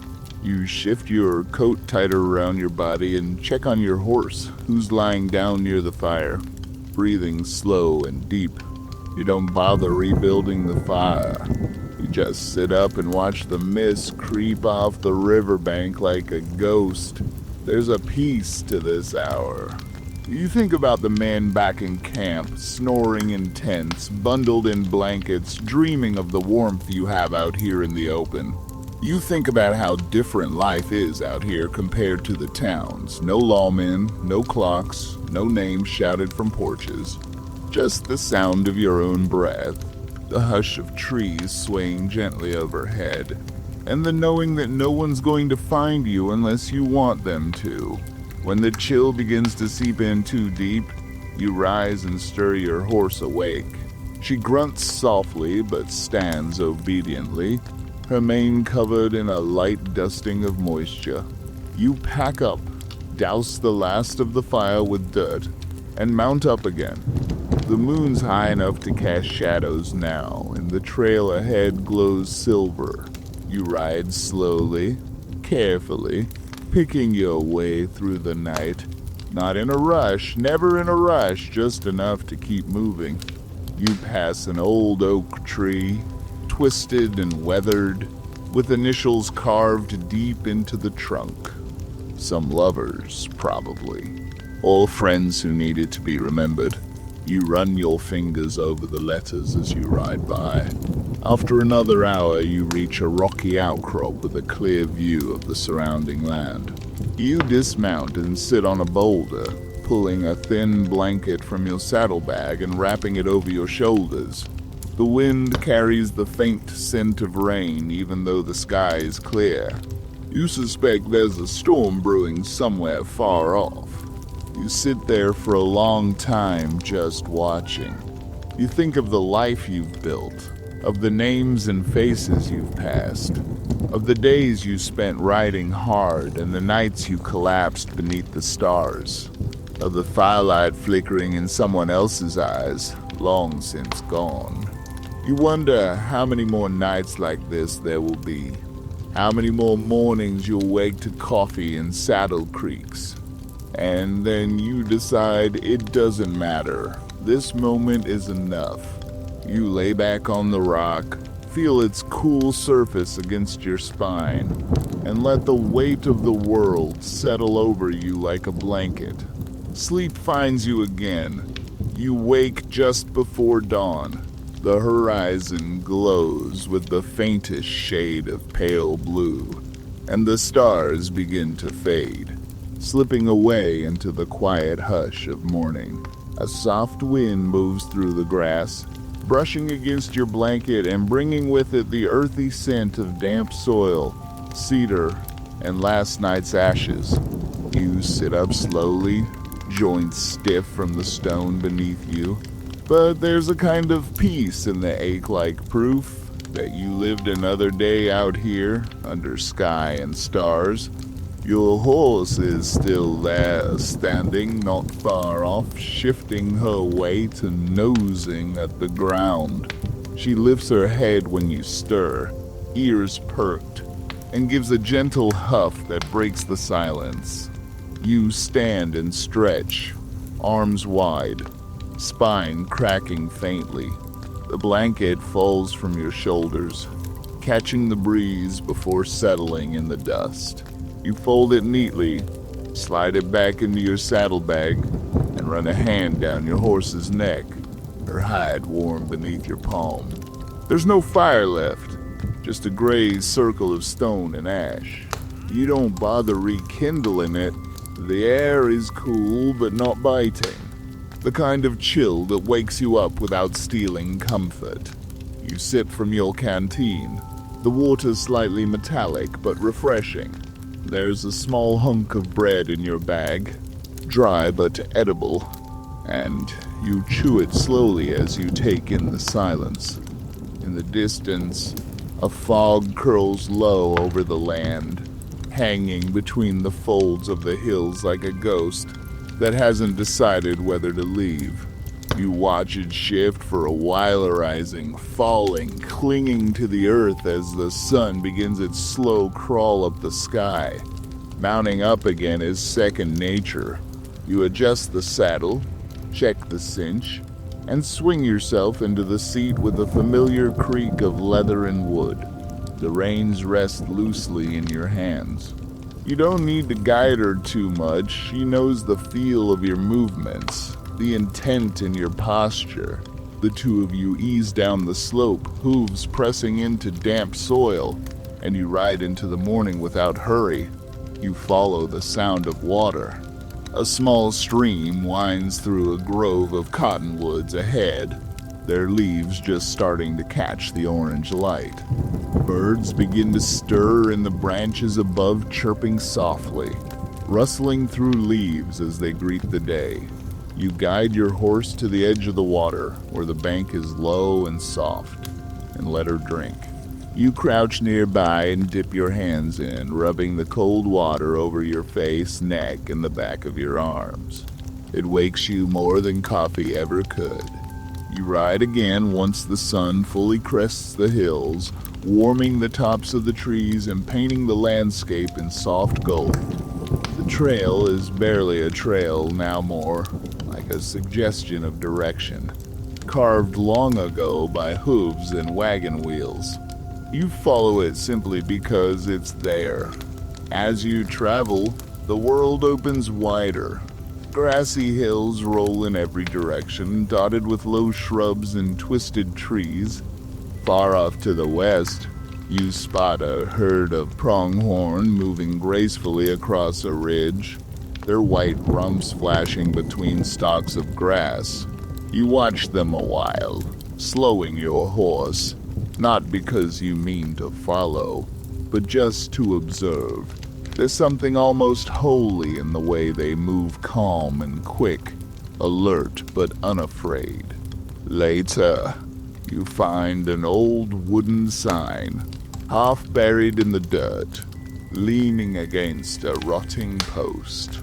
You shift your coat tighter around your body and check on your horse, who's lying down near the fire, breathing slow and deep. You don't bother rebuilding the fire. You just sit up and watch the mist creep off the riverbank like a ghost. There's a peace to this hour. You think about the men back in camp, snoring in tents, bundled in blankets, dreaming of the warmth you have out here in the open. You think about how different life is out here compared to the towns. No lawmen, no clocks, no names shouted from porches. Just the sound of your own breath. The hush of trees swaying gently overhead, and the knowing that no one's going to find you unless you want them to. When the chill begins to seep in too deep, you rise and stir your horse awake. She grunts softly but stands obediently, her mane covered in a light dusting of moisture. You pack up, douse the last of the fire with dirt, and mount up again. The moon's high enough to cast shadows now, and the trail ahead glows silver. You ride slowly, carefully, picking your way through the night. Not in a rush, never in a rush, just enough to keep moving. You pass an old oak tree, twisted and weathered, with initials carved deep into the trunk. Some lovers, probably. All friends who needed to be remembered. You run your fingers over the letters as you ride by. After another hour, you reach a rocky outcrop with a clear view of the surrounding land. You dismount and sit on a boulder, pulling a thin blanket from your saddlebag and wrapping it over your shoulders. The wind carries the faint scent of rain, even though the sky is clear. You suspect there's a storm brewing somewhere far off. You sit there for a long time just watching. You think of the life you've built, of the names and faces you've passed, of the days you spent riding hard and the nights you collapsed beneath the stars, of the firelight flickering in someone else's eyes, long since gone. You wonder how many more nights like this there will be, how many more mornings you'll wake to coffee and saddle creaks. And then you decide it doesn't matter. This moment is enough. You lay back on the rock, feel its cool surface against your spine, and let the weight of the world settle over you like a blanket. Sleep finds you again. You wake just before dawn. The horizon glows with the faintest shade of pale blue, and the stars begin to fade, slipping away into the quiet hush of morning. A soft wind moves through the grass, brushing against your blanket and bringing with it the earthy scent of damp soil, cedar, and last night's ashes. You sit up slowly, joints stiff from the stone beneath you, but there's a kind of peace in the ache like proof that you lived another day out here under sky and stars. Your horse is still there, standing not far off, shifting her weight and nosing at the ground. She lifts her head when you stir, ears perked, and gives a gentle huff that breaks the silence. You stand and stretch, arms wide, spine cracking faintly. The blanket falls from your shoulders, catching the breeze before settling in the dust. You fold it neatly, slide it back into your saddlebag, and run a hand down your horse's neck, her hide warm beneath your palm. There's no fire left, just a gray circle of stone and ash. You don't bother rekindling it. The air is cool but not biting, the kind of chill that wakes you up without stealing comfort. You sip from your canteen, the water slightly metallic but refreshing. There's a small hunk of bread in your bag, dry but edible, and you chew it slowly as you take in the silence. In the distance, a fog curls low over the land, hanging between the folds of the hills like a ghost that hasn't decided whether to leave. You watch it shift for a while, rising, falling, clinging to the earth as the sun begins its slow crawl up the sky. Mounting up again is second nature. You adjust the saddle, check the cinch, and swing yourself into the seat with a familiar creak of leather and wood. The reins rest loosely in your hands. You don't need to guide her too much. She knows the feel of your movements, the intent in your posture. The two of you ease down the slope, hooves pressing into damp soil, and you ride into the morning without hurry. You follow the sound of water. A small stream winds through a grove of cottonwoods ahead, their leaves just starting to catch the orange light. Birds begin to stir in the branches above, chirping softly, rustling through leaves as they greet the day. You guide your horse to the edge of the water, where the bank is low and soft, and let her drink. You crouch nearby and dip your hands in, rubbing the cold water over your face, neck, and the back of your arms. It wakes you more than coffee ever could. You ride again once the sun fully crests the hills, warming the tops of the trees and painting the landscape in soft gold. The trail is barely a trail now, more like a suggestion of direction, carved long ago by hooves and wagon wheels. You follow it simply because it's there. As you travel, the world opens wider. Grassy hills roll in every direction, dotted with low shrubs and twisted trees. Far off to the west, you spot a herd of pronghorn moving gracefully across a ridge, their white rumps flashing between stalks of grass. You watch them a while, slowing your horse, not because you mean to follow, but just to observe. There's something almost holy in the way they move, calm and quick, alert but unafraid. Later, you find an old wooden sign, half buried in the dirt, leaning against a rotting post.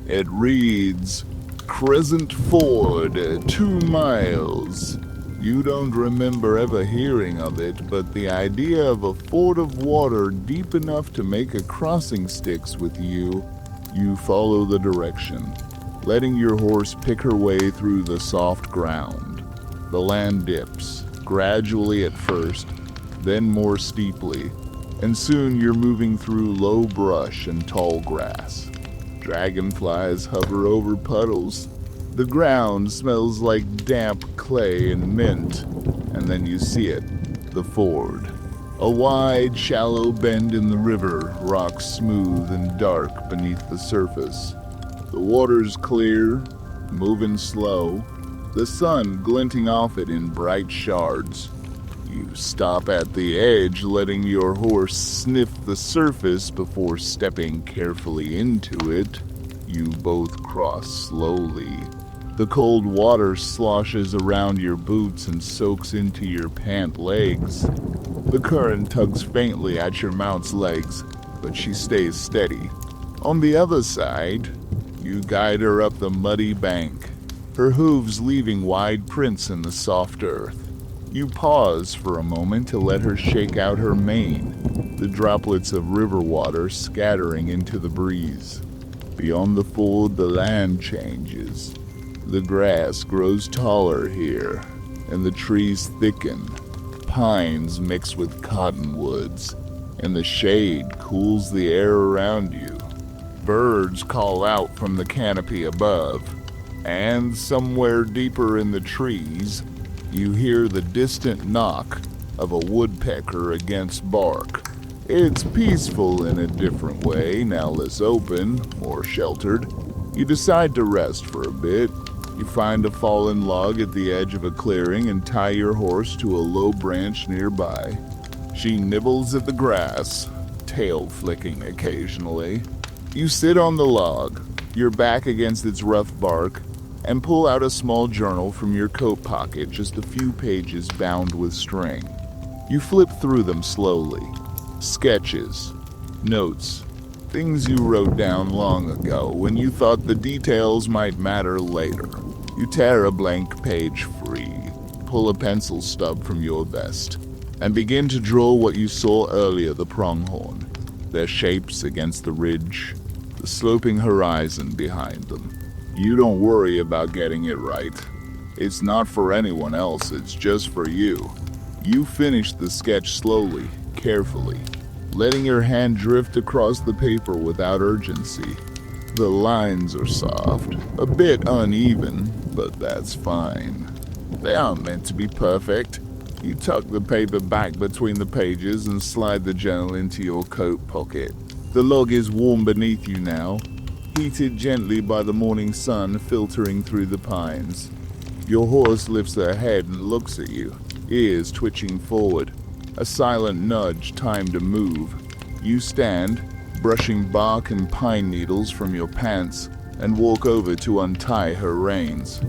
It reads, "Crescent Ford, 2 miles." You don't remember ever hearing of it, but the idea of a ford of water deep enough to make a crossing sticks with you. You follow the direction, letting your horse pick her way through the soft ground. The land dips, gradually at first, then more steeply, and soon you're moving through low brush and tall grass. Dragonflies hover over puddles. The ground smells like damp clay and mint, and then you see it, the ford. A wide, shallow bend in the river, rocks smooth and dark beneath the surface. The water's clear, moving slow, the sun glinting off it in bright shards. You stop at the edge, letting your horse sniff the surface before stepping carefully into it. You both cross slowly. The cold water sloshes around your boots and soaks into your pant legs. The current tugs faintly at your mount's legs, but she stays steady. On the other side, you guide her up the muddy bank, her hooves leaving wide prints in the soft earth. You pause for a moment to let her shake out her mane, the droplets of river water scattering into the breeze. Beyond the ford, the land changes. The grass grows taller here, and the trees thicken. Pines mix with cottonwoods, and the shade cools the air around you. Birds call out from the canopy above, and somewhere deeper in the trees, you hear the distant knock of a woodpecker against bark. It's peaceful in a different way, now less open, more sheltered. You decide to rest for a bit. You find a fallen log at the edge of a clearing and tie your horse to a low branch nearby. She nibbles at the grass, tail flicking occasionally. You sit on the log, your back against its rough bark, and pull out a small journal from your coat pocket, just a few pages bound with string. You flip through them slowly. Sketches, notes, things you wrote down long ago when you thought the details might matter later. You tear a blank page free, pull a pencil stub from your vest, and begin to draw what you saw earlier, the pronghorn, their shapes against the ridge, the sloping horizon behind them. You don't worry about getting it right. It's not for anyone else, it's just for you. You finish the sketch slowly, carefully, letting your hand drift across the paper without urgency. The lines are soft, a bit uneven, but that's fine. They aren't meant to be perfect. You tuck the paper back between the pages and slide the journal into your coat pocket. The log is warm beneath you now, heated gently by the morning sun filtering through the pines. Your horse lifts her head and looks at you, ears twitching forward, a silent nudge timed to move. You stand, brushing bark and pine needles from your pants, and walk over to untie her reins.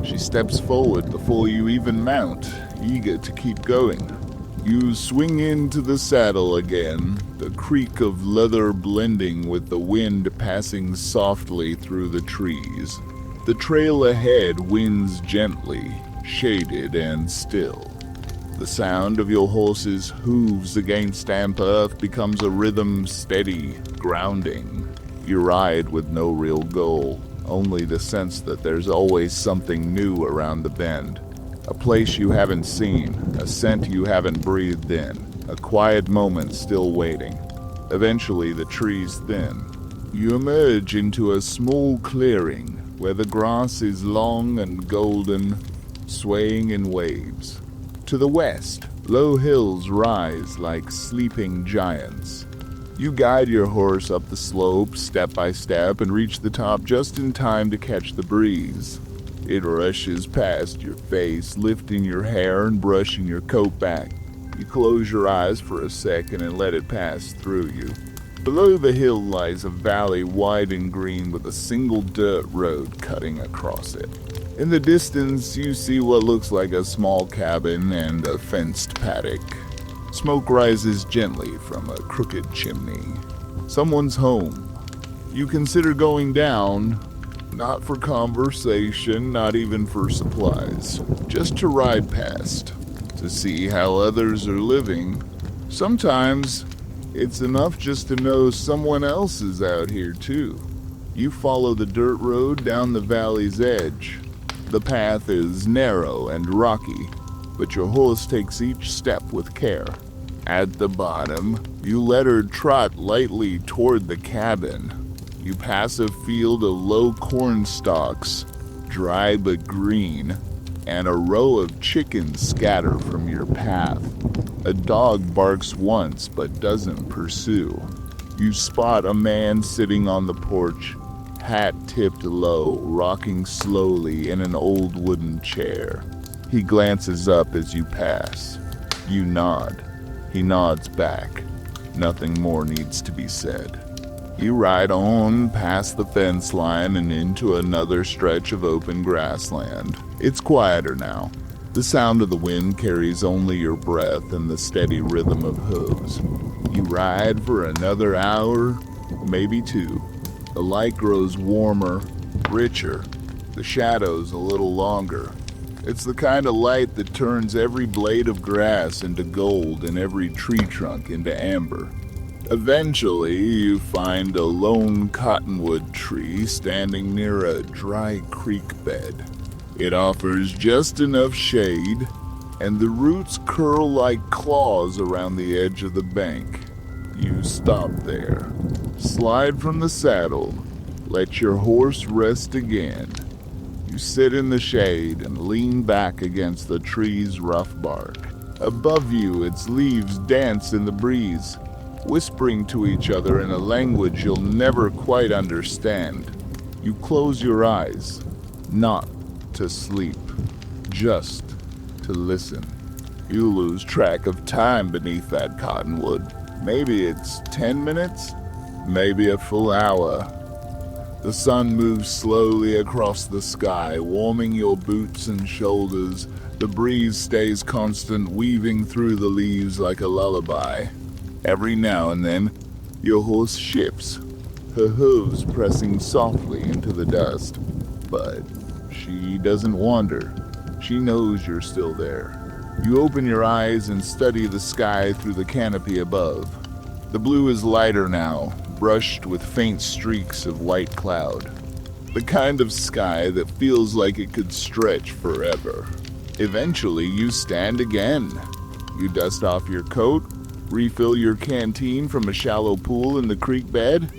She steps forward before you even mount, eager to keep going. You swing into the saddle again, the creak of leather blending with the wind passing softly through the trees. The trail ahead winds gently, shaded and still. The sound of your horse's hooves against damp earth becomes a rhythm steady, grounding. You ride with no real goal, only the sense that there's always something new around the bend. A place you haven't seen, a scent you haven't breathed in, a quiet moment still waiting. Eventually the trees thin. You emerge into a small clearing where the grass is long and golden, swaying in waves. To the west, low hills rise like sleeping giants. You guide your horse up the slope step by step and reach the top just in time to catch the breeze. It rushes past your face, lifting your hair and brushing your coat back. You close your eyes for a second and let it pass through you. Below the hill lies a valley wide and green with a single dirt road cutting across it. In the distance, you see what looks like a small cabin and a fenced paddock. Smoke rises gently from a crooked chimney. Someone's home. You consider going down, not for conversation, not even for supplies, just to ride past, to see how others are living. Sometimes it's enough just to know someone else is out here too. You follow the dirt road down the valley's edge. The path is narrow and rocky, but your horse takes each step with care. At the bottom, you let her trot lightly toward the cabin. You pass a field of low corn stalks, dry but green, and a row of chickens scatter from your path. A dog barks once but doesn't pursue. You spot a man sitting on the porch, hat tipped low, rocking slowly in an old wooden chair. He glances up as you pass. You nod. He nods back. Nothing more needs to be said. You ride on past the fence line and into another stretch of open grassland. It's quieter now. The sound of the wind carries only your breath and the steady rhythm of hooves. You ride for another hour, maybe two. The light grows warmer, richer, the shadows a little longer. It's the kind of light that turns every blade of grass into gold and every tree trunk into amber. Eventually, you find a lone cottonwood tree standing near a dry creek bed. It offers just enough shade, and the roots curl like claws around the edge of the bank. You stop there, slide from the saddle, let your horse rest again. You sit in the shade and lean back against the tree's rough bark. Above you, its leaves dance in the breeze, whispering to each other in a language you'll never quite understand. You close your eyes, not to sleep, just to listen. You lose track of time beneath that cottonwood. Maybe it's 10 minutes, maybe a full hour. The sun moves slowly across the sky, warming your boots and shoulders. The breeze stays constant, weaving through the leaves like a lullaby. Every now and then, your horse shifts, her hooves pressing softly into the dust. But she doesn't wander. She knows you're still there. You open your eyes and study the sky through the canopy above. The blue is lighter now, brushed with faint streaks of white cloud. The kind of sky that feels like it could stretch forever. Eventually, you stand again. You dust off your coat, refill your canteen from a shallow pool in the creek bed,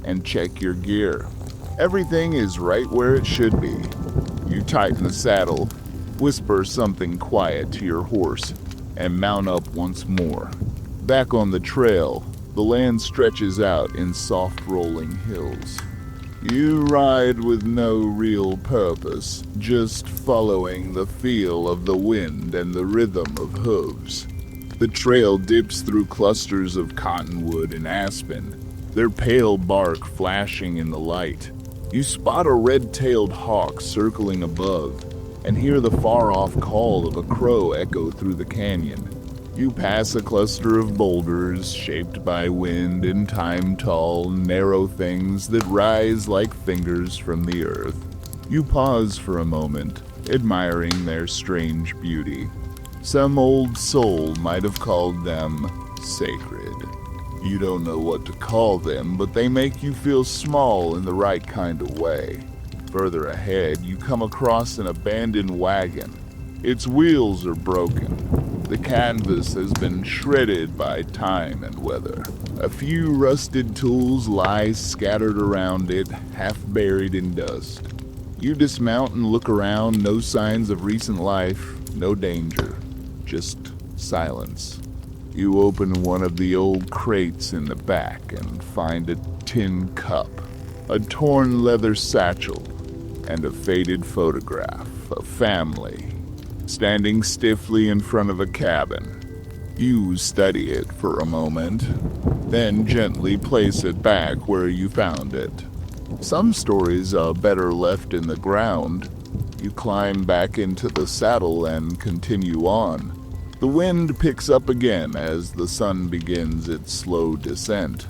and check your gear. Everything is right where it should be. You tighten the saddle, whisper something quiet to your horse, and mount up once more. Back on the trail, the land stretches out in soft rolling hills. You ride with no real purpose, just following the feel of the wind and the rhythm of hooves. The trail dips through clusters of cottonwood and aspen, their pale bark flashing in the light. You spot a red-tailed hawk circling above, and hear the far-off call of a crow echo through the canyon. You pass a cluster of boulders shaped by wind and time-tall, narrow things that rise like fingers from the earth. You pause for a moment, admiring their strange beauty. Some old soul might have called them sacred. You don't know what to call them, but they make you feel small in the right kind of way. Further ahead, you come across an abandoned wagon. Its wheels are broken. The canvas has been shredded by time and weather. A few rusted tools lie scattered around it, half buried in dust. You dismount and look around, no signs of recent life, no danger, just silence. You open one of the old crates in the back and find a tin cup, a torn leather satchel, and a faded photograph of family standing stiffly in front of a cabin. You study it for a moment, then gently place it back where you found it. Some stories are better left in the ground. You climb back into the saddle and continue on. The wind picks up again as the sun begins its slow descent.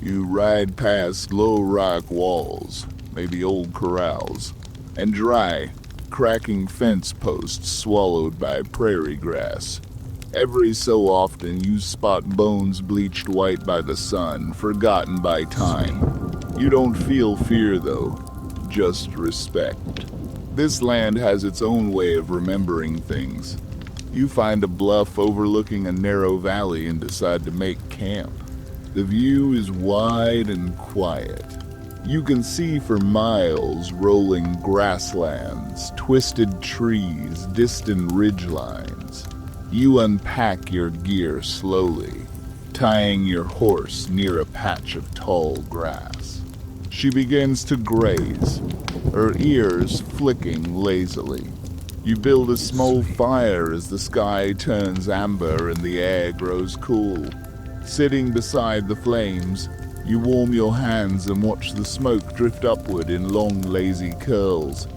You ride past low rock walls, maybe old corrals, and dry, cracking fence posts swallowed by prairie grass. Every so often you spot bones bleached white by the sun, forgotten by time. You don't feel fear though, just respect. This land has its own way of remembering things. You find a bluff overlooking a narrow valley and decide to make camp. The view is wide and quiet. You can see for miles rolling grasslands, twisted trees, distant ridgelines. You unpack your gear slowly, tying your horse near a patch of tall grass. She begins to graze, her ears flicking lazily. You build a small fire as the sky turns amber and the air grows cool. Sitting beside the flames, you warm your hands and watch the smoke drift upward in long, lazy curls.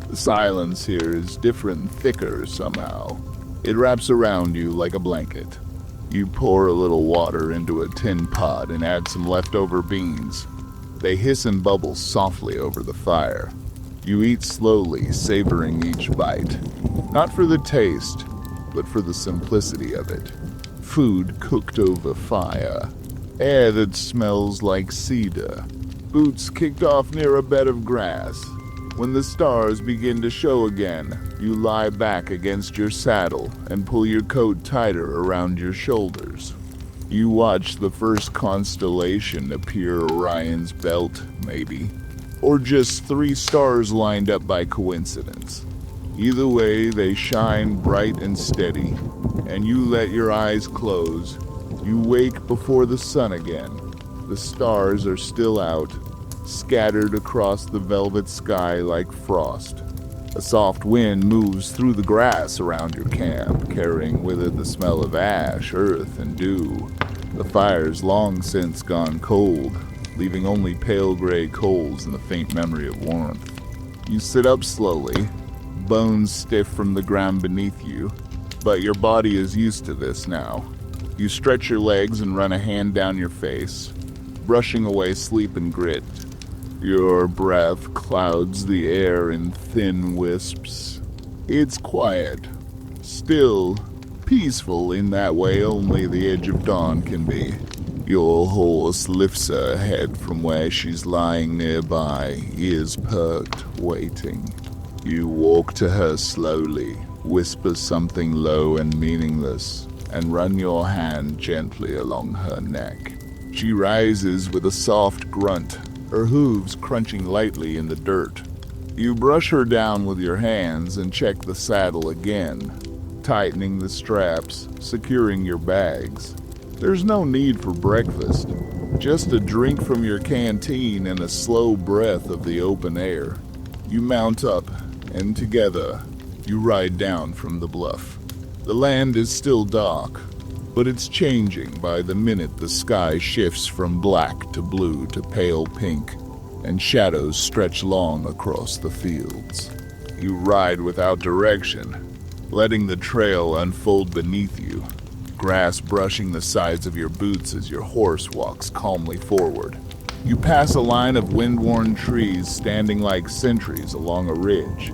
The silence here is different and thicker somehow. It wraps around you like a blanket. You pour a little water into a tin pot and add some leftover beans. They hiss and bubble softly over the fire. You eat slowly, savoring each bite. Not for the taste, but for the simplicity of it. Food cooked over fire. Air that smells like cedar. Boots kicked off near a bed of grass. When the stars begin to show again, you lie back against your saddle and pull your coat tighter around your shoulders. You watch the first constellation appear Orion's belt, maybe. Or just 3 stars lined up by coincidence. Either way, they shine bright and steady, and you let your eyes close. You wake before the sun again. The stars are still out, scattered across the velvet sky like frost. A soft wind moves through the grass around your camp, carrying with it the smell of ash, earth, and dew. The fire's long since gone cold, leaving only pale gray coals and the faint memory of warmth. You sit up slowly, bones stiff from the ground beneath you, but your body is used to this now. You stretch your legs and run a hand down your face, brushing away sleep and grit. Your breath clouds the air in thin wisps. It's quiet, still, peaceful in that way only the edge of dawn can be. Your horse lifts her head from where she's lying nearby, ears perked, waiting. You walk to her slowly, whisper something low and meaningless, and run your hand gently along her neck. She rises with a soft grunt, her hooves crunching lightly in the dirt. You brush her down with your hands and check the saddle again, tightening the straps, securing your bags. There's no need for breakfast, just a drink from your canteen and a slow breath of the open air. You mount up, and together, you ride down from the bluff. The land is still dark, but it's changing by the minute. The sky shifts from black to blue to pale pink, and shadows stretch long across the fields. You ride without direction, letting the trail unfold beneath you, grass brushing the sides of your boots as your horse walks calmly forward. You pass a line of wind-worn trees standing like sentries along a ridge.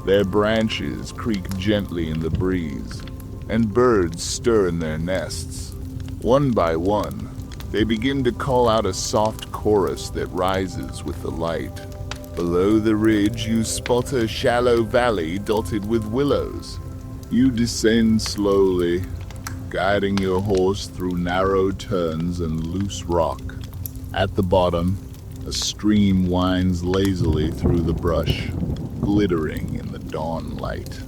Their branches creak gently in the breeze, and birds stir in their nests. One by one, they begin to call out a soft chorus that rises with the light. Below the ridge, you spot a shallow valley dotted with willows. You descend slowly, guiding your horse through narrow turns and loose rock. At the bottom, a stream winds lazily through the brush, glittering in the dawn light.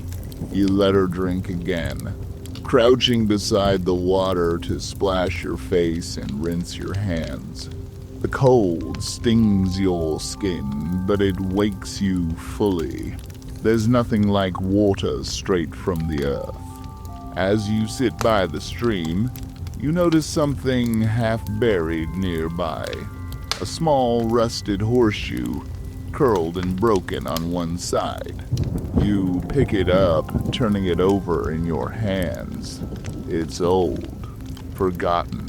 You let her drink again, crouching beside the water to splash your face and rinse your hands. The cold stings your skin, but it wakes you fully. There's nothing like water straight from the earth. As you sit by the stream, you notice something half buried nearby. A small rusted horseshoe, curled and broken on one side. You pick it up, turning it over in your hands. It's old, forgotten,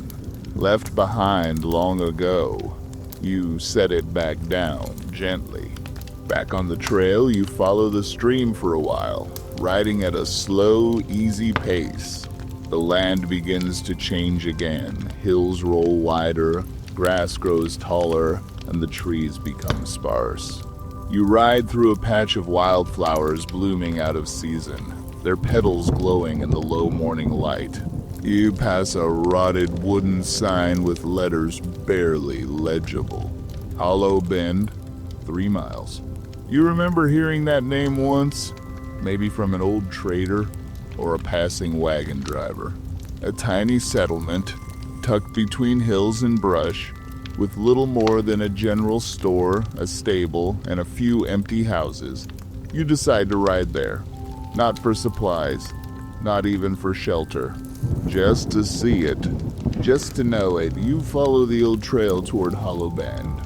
left behind long ago. You set it back down gently. Back on the trail, you follow the stream for a while, riding at a slow, easy pace. The land begins to change again. Hills roll wider, grass grows taller, and the trees become sparse. You ride through a patch of wildflowers blooming out of season, their petals glowing in the low morning light. You pass a rotted wooden sign with letters barely legible. Hollow Bend, 3 miles. You remember hearing that name once? Maybe from an old trader or a passing wagon driver. A tiny settlement, tucked between hills and brush, with little more than a general store, a stable, and a few empty houses. You decide to ride there. Not for supplies, not even for shelter. Just to see it, just to know it, you follow the old trail toward Hollow Bend.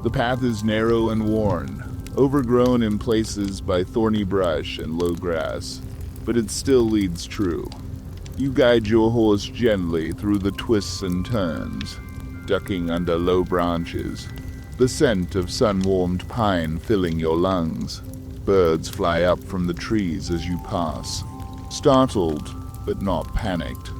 The path is narrow and worn, overgrown in places by thorny brush and low grass, but it still leads true. You guide your horse gently through the twists and turns, ducking under low branches, the scent of sun-warmed pine filling your lungs. Birds fly up from the trees as you pass, startled but not panicked.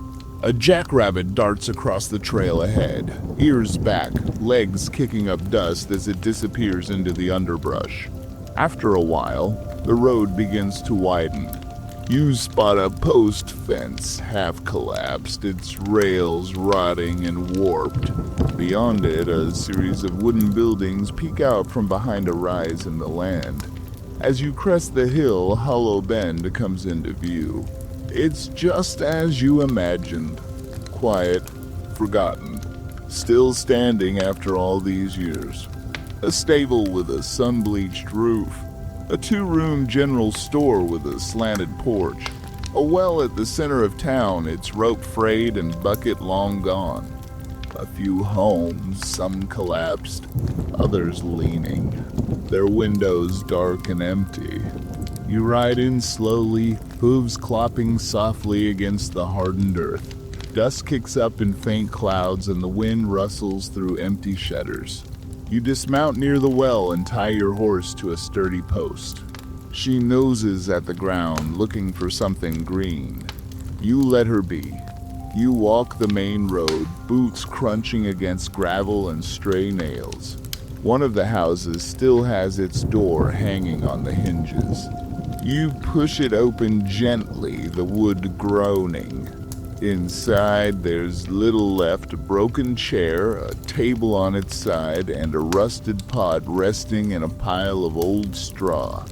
A jackrabbit darts across the trail ahead, ears back, legs kicking up dust as it disappears into the underbrush. After a while, the road begins to widen. You spot a post fence half collapsed, its rails rotting and warped. Beyond it, a series of wooden buildings peek out from behind a rise in the land. As you crest the hill, Hollow Bend comes into view. It's just as you imagined. Quiet, forgotten, still standing after all these years. A stable with a sun-bleached roof. A 2-room general store with a slanted porch. A well at the center of town, its rope frayed and bucket long gone. A few homes, some collapsed, others leaning, their windows dark and empty. You ride in slowly, hooves clopping softly against the hardened earth. Dust kicks up in faint clouds and the wind rustles through empty shutters. You dismount near the well and tie your horse to a sturdy post. She noses at the ground, looking for something green. You let her be. You walk the main road, boots crunching against gravel and stray nails. One of the houses still has its door hanging on the hinges. You push it open gently, the wood groaning. Inside, there's little left, a broken chair, a table on its side, and a rusted pot resting in a pile of old straw.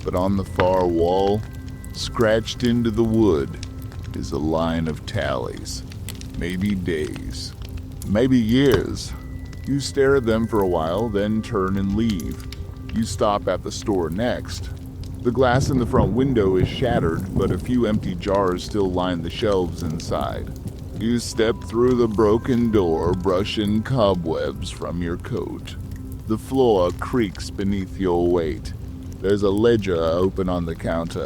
But on the far wall, scratched into the wood, is a line of tallies. Maybe days, maybe years. You stare at them for a while, then turn and leave. You stop at the store next. The glass in the front window is shattered, but a few empty jars still line the shelves inside. You step through the broken door, brushing cobwebs from your coat. The floor creaks beneath your weight. There's a ledger open on the counter.